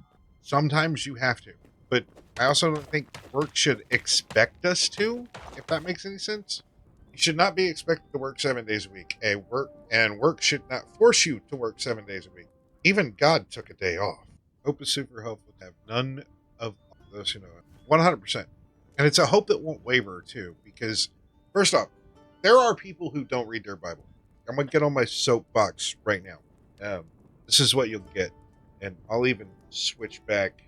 But I also don't think work should expect us to, if that makes any sense. You should not be expected to work 7 days a week. Work should not force you to work 7 days a week. Even God took a day off. Hope is super helpful to have none of those who know it. 100%. And it's a hope that won't waver, too, because, first off, there are people who don't read their Bible. I'm going to get on my soapbox right now. This is what you'll get. And I'll even switch back.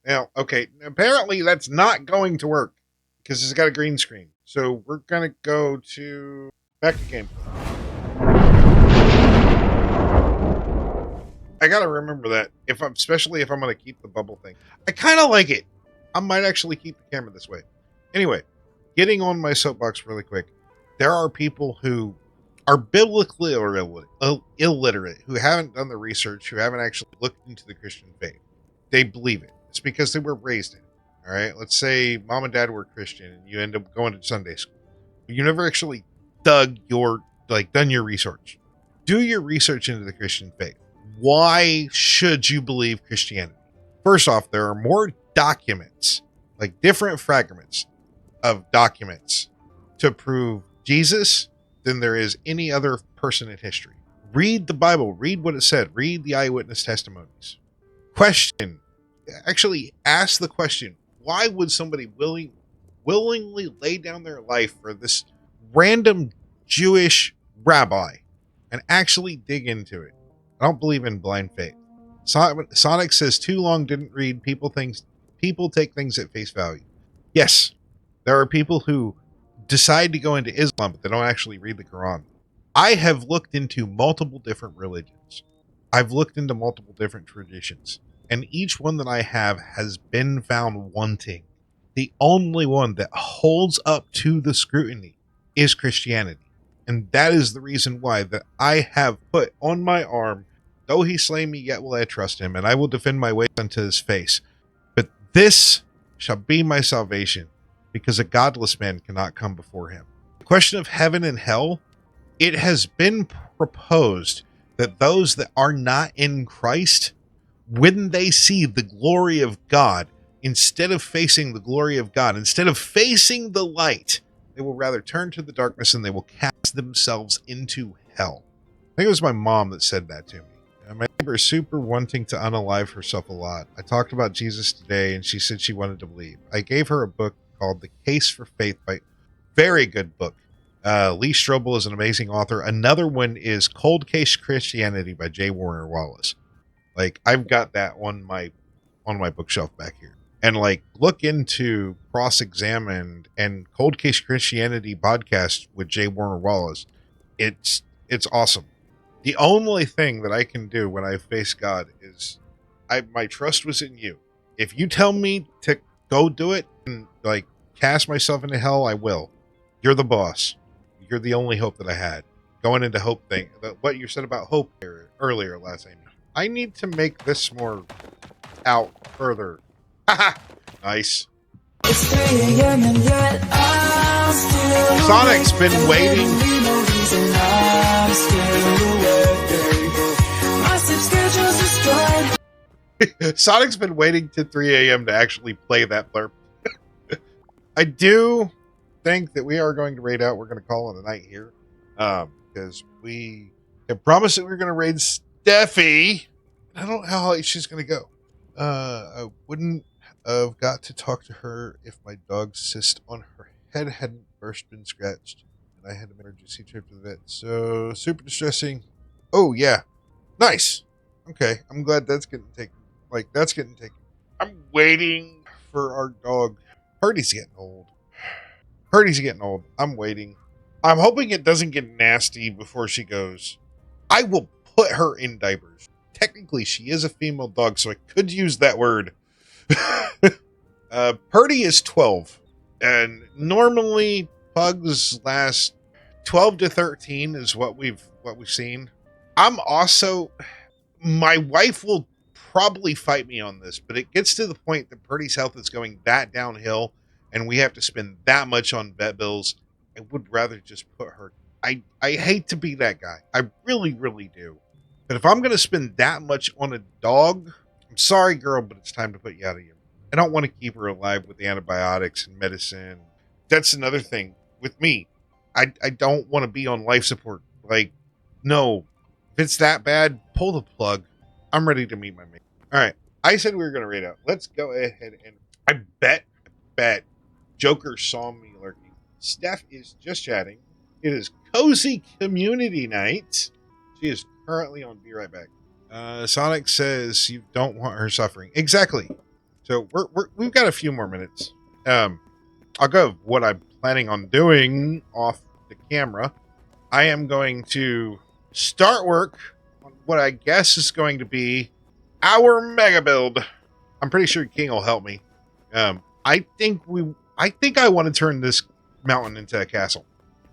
Now, okay, apparently that's not going to work because it's got a green screen. So we're going to go to back to gameplay. I got to remember that especially if I'm going to keep the bubble thing. I kind of like it. I might actually keep the camera this way. Anyway, getting on my soapbox really quick. There are people who are biblically illiterate, who haven't done the research, who haven't actually looked into the Christian faith. They believe it. It's because they were raised in it. All right. Let's say mom and dad were Christian and you end up going to Sunday school. You never actually done your research. Do your research into the Christian faith. Why should you believe Christianity? First off, there are more documents, different fragments of documents to prove Jesus than there is any other person in history. Read the Bible. Read what it said. Read the eyewitness testimonies. Actually ask the question, why would somebody willingly lay down their life for this random Jewish rabbi and actually dig into it? I don't believe in blind faith. Sonic says too long didn't read. People take things at face value. Yes, there are people who decide to go into Islam, but they don't actually read the Quran. I have looked into multiple different religions. I've looked into multiple different traditions. And each one that I have has been found wanting. The only one that holds up to the scrutiny is Christianity. And that is the reason why that I have put on my arm, though he slay me, yet will I trust him, and I will defend my ways unto his face. But this shall be my salvation, because a godless man cannot come before him. The question of heaven and hell, it has been proposed that those that are not in Christ, when they see the glory of God, instead of facing the glory of God, instead of facing the light, they will rather turn to the darkness and they will cast themselves into hell. I think it was my mom that said that to me. My neighbor is super wanting to unalive herself a lot. I talked about Jesus today and she said she wanted to believe. I gave her a book called The Case for Faith, very good book. Lee Strobel is an amazing author. Another one is Cold Case Christianity by J. Warner Wallace. I've got that on my bookshelf back here. And look into Cross-Examined and Cold Case Christianity podcast with J. Warner Wallace. It's awesome. The only thing that I can do when I face God is my trust was in you. If you tell me to go do it and cast myself into hell, I will. You're the boss. You're the only hope that I had. Going into hope thing, what you said about hope earlier last time. I need to make this more out further. Nice. Sonic's been waiting. Sonic's been waiting to 3 a.m. to actually play that blurb. I do think that we are going to raid out. We're going to call it a night here. Because we have promised that we were going to raid Steffi. I don't know how she's going to go. I wouldn't have got to talk to her if my dog's cyst on her head hadn't first been scratched. And I had an emergency trip to the vet. So, super distressing. Oh, yeah. Nice. Okay. I'm glad that's getting taken. That's getting taken. I'm waiting for our dog. Purdy's getting old. I'm waiting. I'm hoping it doesn't get nasty before she goes. I will put her in diapers. Technically, she is a female dog, so I could use that word. Purdy is 12. And normally, pugs last 12 to 13 is what we've seen. I'm also... My wife will probably fight me on this, but it gets to the point that Purdy's health is going that downhill and we have to spend that much on vet bills. I would rather just put her. I hate to be that guy. I really, really do. But if I'm going to spend that much on a dog, I'm sorry, girl, but it's time to put you out of here. I don't want to keep her alive with antibiotics and medicine. That's another thing with me. I don't want to be on life support. No. If it's that bad, pull the plug. I'm ready to meet my mate. All right. I said we were going to raid out. Let's go ahead and... I bet Joker saw me lurking. Steph is just chatting. It is cozy community night. She is currently on Be Right Back. Sonic says you don't want her suffering. Exactly. So we've got a few more minutes. I'll go what I'm planning on doing off the camera. I am going to start work on what I guess is going to be our mega build. I'm pretty sure King will help me. I think I want to turn this mountain into a castle.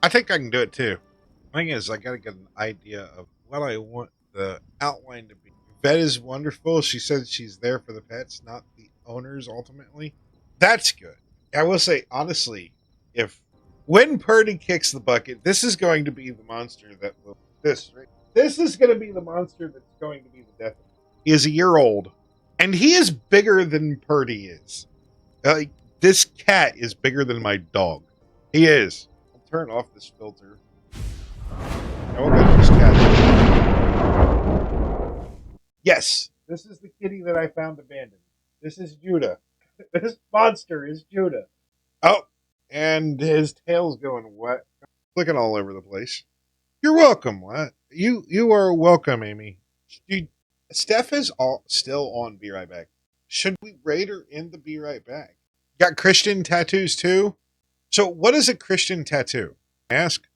I think I can do it too. The thing is, I got to get an idea of what I want the outline to be. Vet is wonderful. She said she's there for the pets, not the owners ultimately. That's good. I will say, honestly, when Purdy kicks the bucket, this is going to be the monster that will... This is going to be the monster that's going to be the death of him. He is a year old, and he is bigger than Purdy is. This cat is bigger than my dog. He is. I'll turn off this filter. I won't get this cat. Yes, this is the kitty that I found abandoned. This is Judah. This monster is Judah. Oh, and his tail's going wet. Clicking all over the place. You're welcome, what? You are welcome, Amy. Steph is still on Be Right Back. Should we raid her in the Be Right Back? Got Christian tattoos too? So what is a Christian tattoo? Ask.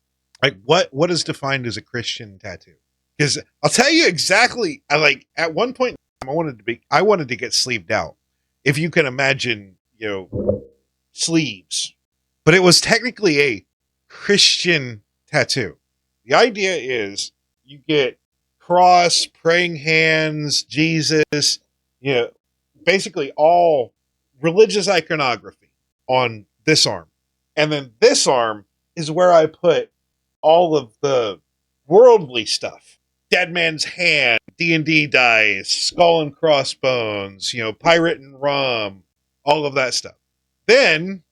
What is defined as a Christian tattoo? Because I'll tell you exactly, at one point I wanted to get sleeved out. If you can imagine, sleeves. But it was technically a Christian tattoo. The idea is you get cross, praying hands, Jesus, basically all religious iconography on this arm. And then this arm is where I put all of the worldly stuff. Dead Man's Hand, D&D dice, Skull and Crossbones, Pirate and Rum, all of that stuff. Then,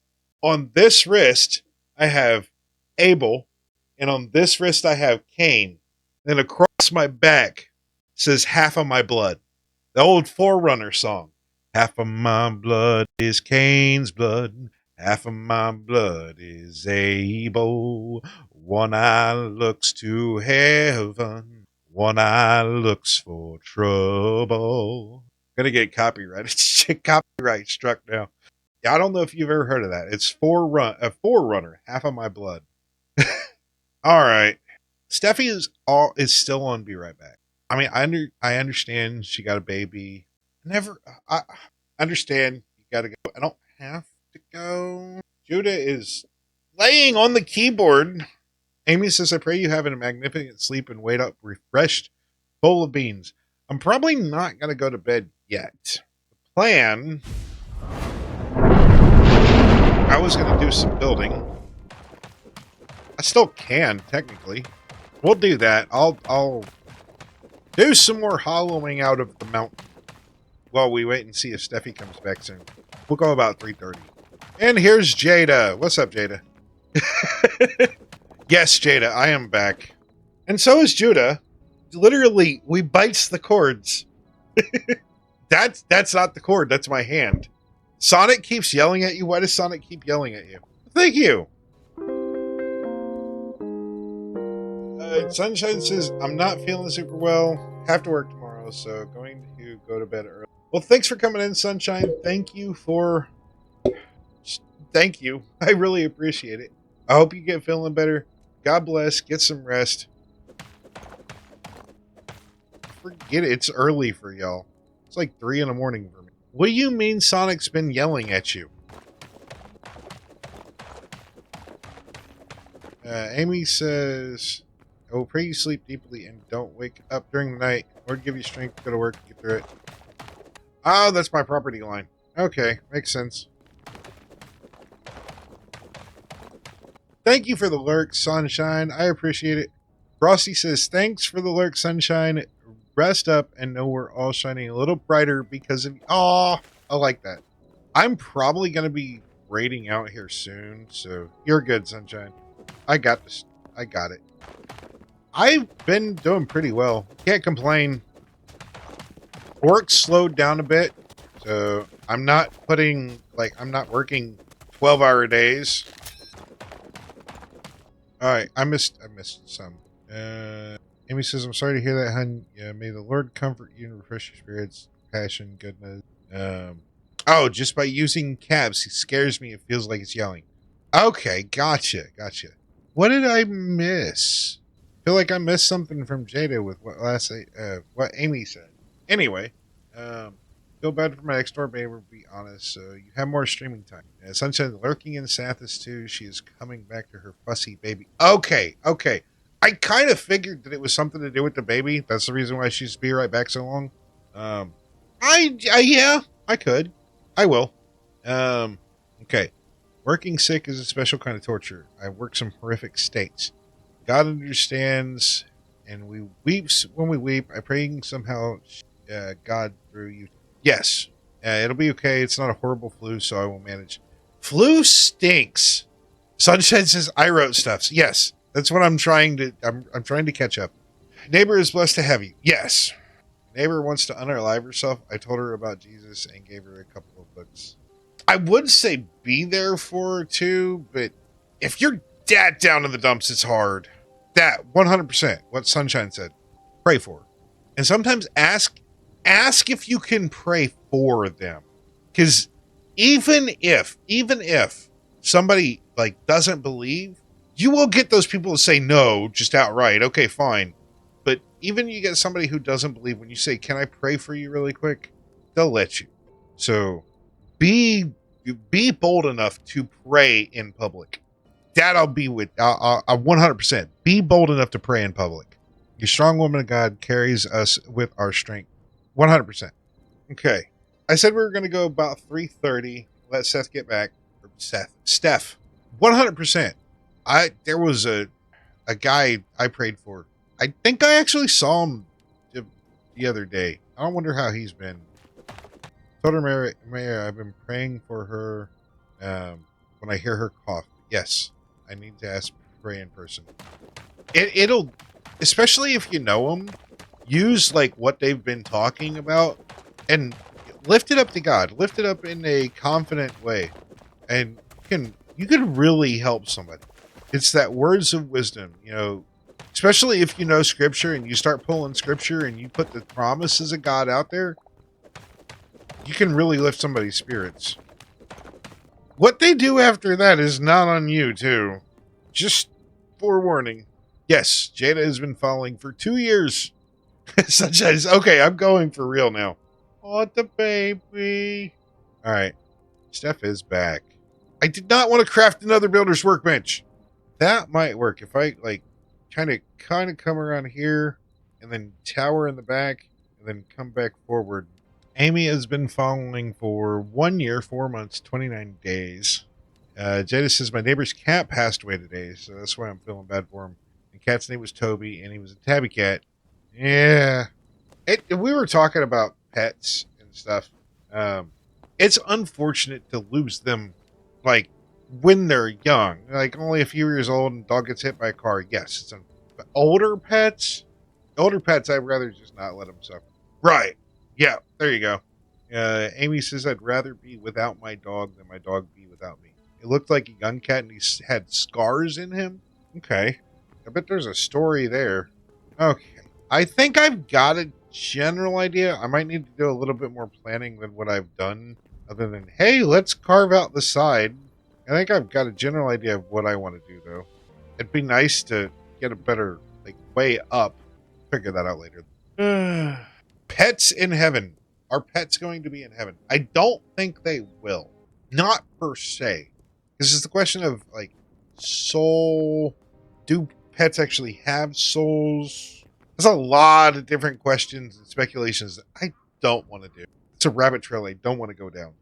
on this wrist, I have Abel, and on this wrist, I have Cain. Then across my back says Half of My Blood. The old Forerunner song. Half of my blood is Cain's blood. Half of my blood is Abel. One eye looks to heaven. One eye looks for trouble. Gonna get copyright struck now. Yeah, I don't know if you've ever heard of that. It's Forerunner. Half of My Blood. All right. Steffi is still on Be Right Back. I mean, I understand she got a baby. I understand you got to go. I don't have to go. Judah is laying on the keyboard. Amy says, I pray you have a magnificent sleep and wake up refreshed, full of beans. I'm probably not going to go to bed yet. plan, I was going to do some building. I still can, technically. We'll do that. I'll do some more hollowing out of the mountain while we wait and see if Steffi comes back soon. We'll go about 3:30. And here's Jada. What's up, Jada? Yes, Jada, I am back. And so is Judah. Literally, we bites the cords. That's not the cord. That's my hand. Sonic keeps yelling at you. Why does Sonic keep yelling at you? Thank you. Sunshine says, I'm not feeling super well. Have to work tomorrow, so going to go to bed early. Well, thanks for coming in, Sunshine. Thank you. I really appreciate it. I hope you get feeling better. God bless. Get some rest. Forget it. It's early for y'all. It's like 3 in the morning for me. What do you mean Sonic's been yelling at you? Amy says, I will pray you sleep deeply and don't wake up during the night. Lord give you strength to go to work and get through it. Oh, that's my property line. Okay, makes sense. Thank you for the lurk, Sunshine. I appreciate it. Frosty says, thanks for the lurk, Sunshine. Rest up and know we're all shining a little brighter because of... Oh, I like that. I'm probably going to be raiding out here soon, so you're good, Sunshine. I got this. I got it. I've been doing pretty well. Can't complain. Work slowed down a bit, so I'm not putting... I'm not working 12-hour days. Alright, I missed some. Amy says, I'm sorry to hear that, hun. Yeah, may the Lord comfort you and refresh your spirits, passion, goodness. Oh, just by using caps, he scares me. It feels like it's yelling. Okay, gotcha. What did I miss? I feel like I missed something from Jada with what Amy said. Anyway, feel bad for my next door neighbor, to be honest. So you have more streaming time. Sunshine lurking in Sathis too. She is coming back to her fussy baby. Okay. I kind of figured that it was something to do with the baby. That's the reason why she's be right back so long. Yeah, I could. I will. Okay. Working sick is a special kind of torture. I work some horrific states. God understands, and we weeps when we weep. I pray somehow God through you. Yes. It'll be okay. It's not a horrible flu, so I will manage. Flu stinks. Sunshine says I wrote stuff. Yes. That's what I'm trying to... I'm trying to catch up. Neighbor is blessed to have you. Yes. Neighbor wants to unalive herself. I told her about Jesus and gave her a couple of books. I would say be there for her too, but if you're that down in the dumps, it's hard. That 100%. What Sunshine said. Pray for her. And sometimes ask if you can pray for them. Because even if somebody doesn't believe, you will get those people to say no just outright. Okay, fine. But even you get somebody who doesn't believe, when you say, can I pray for you really quick? They'll let you. So be bold enough to pray in public. That I'll be with. I'll 100%. Be bold enough to pray in public. Your strong woman of God carries us with our strength. 100%. Okay. I said we were going to go about 3:30. Let Seth get back. Steph. 100%. There was a guy I prayed for. I think I actually saw him the other day. I wonder how he's been. Told her, Mayor, I've been praying for her when I hear her cough. Yes, I need to ask pray in person. It'll, especially if you know them, use what they've been talking about and lift it up to God. Lift it up in a confident way, and you can really help somebody. It's that words of wisdom, especially if you know scripture and you start pulling scripture and you put the promises of God out there, you can really lift somebody's spirits. What they do after that is not on you, too. Just forewarning. Yes, Jada has been following for 2 years. Sunshine is, okay, I'm going for real now. Oh, the baby. All right. Steph is back. I did not want to craft another builder's workbench. That might work if I kind of come around here and then tower in the back and then come back forward. Amy has been following for 1 year, 4 months, 29 days. Jada says, my neighbor's cat passed away today, so that's why I'm feeling bad for him. The cat's name was Toby, and he was a tabby cat. Yeah. We were talking about pets and stuff. It's unfortunate to lose them, like, when they're young. Like, only a few years old and dog gets hit by a car. Yes, it's but older pets, I'd rather just not let them suffer. Right. Yeah, there you go. Amy says, I'd rather be without my dog than my dog be without me. It looked like a young cat and he had scars in him. Okay. I bet there's a story there. Okay. I think I've got a general idea. I might need to do a little bit more planning than what I've done, other than, hey, let's carve out the side. I think I've got a general idea of what I want to do, though. It'd be nice to get a better, like, way up. Figure that out later. Pets in heaven. Are pets going to be in heaven? I don't think they will. Not per se. This is the question of, like, soul. Do pets actually have souls? There's a lot of different questions and speculations that I don't want to do. It's a rabbit trail I don't want to go down.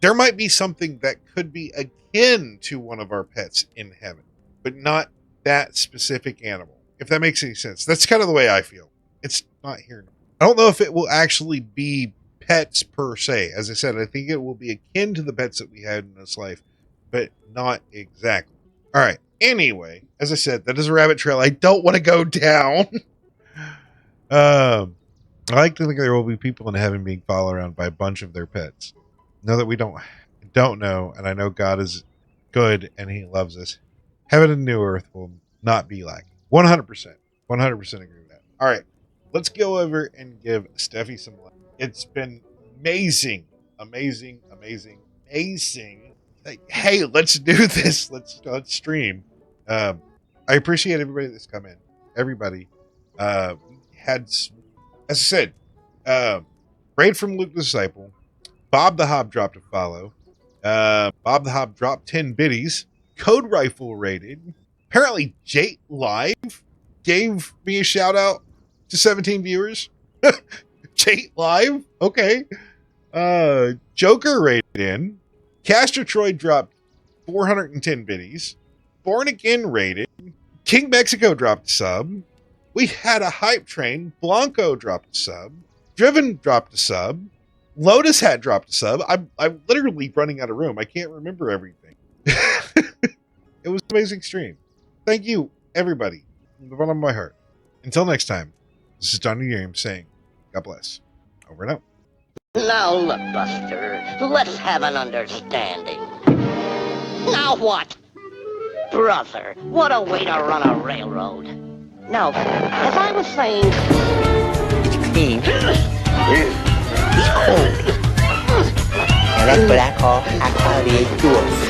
There might be something that could be akin to one of our pets in heaven, but not that specific animal. If that makes any sense. That's kind of the way I feel. It's not here. I don't know if it will actually be pets per se. As I said, I think it will be akin to the pets that we had in this life, but not exactly. All right. Anyway, as I said, that is a rabbit trail I don't want to go down. I like to think there will be people in heaven being followed around by a bunch of their pets. Know that we don't know, and I know God is good and he loves us. Heaven and new earth will not be lacking. 100%. 100% agree with that. All right. Let's go over and give Steffi some love. It's been amazing. Like, hey, let's do this. Let's stream. I appreciate everybody that's come in. Everybody. Had, as I said, Raid from Luke the Disciple. Bob the Hob dropped a follow. Bob the Hob dropped 10 biddies. Code Rifle rated. Apparently, Jate Live gave me a shout out to 17 viewers. Jate Live? Okay. Joker rated in. Castor Troy dropped 410 biddies. Born Again rated. King Mexico dropped a sub. We had a hype train. Blanco dropped a sub. Driven dropped a sub. Lotus Hat dropped a sub. I'm literally running out of room. I can't remember everything. It was an amazing stream. Thank you, everybody, from the bottom of my heart. Until next time, this is Johnny James saying, God bless. Over and out. Now look, Buster, let's have an understanding. Now what? Brother, what a way to run a railroad. Now, as I was saying... Steve, it's cold. Now that's what I call high-quality A2O.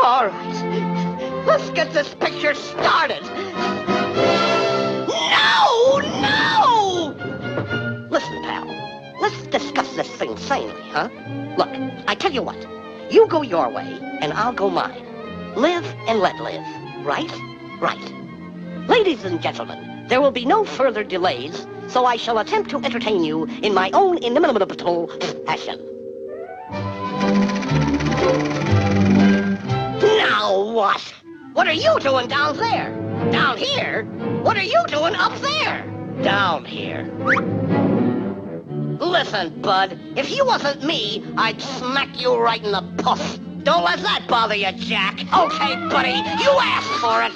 All right, let's get this picture started. No! Listen, pal, let's discuss this thing sanely, huh? Look, I tell you what, you go your way, and I'll go mine. Live and let live, right? Right. Ladies and gentlemen, there will be no further delays, so I shall attempt to entertain you in my own inimitable fashion. Now what? What are you doing down there? Down here? What are you doing up there? Down here. Listen, bud, if you wasn't me, I'd smack you right in the puss. Don't let that bother you, Jack. Okay, buddy, you asked for it.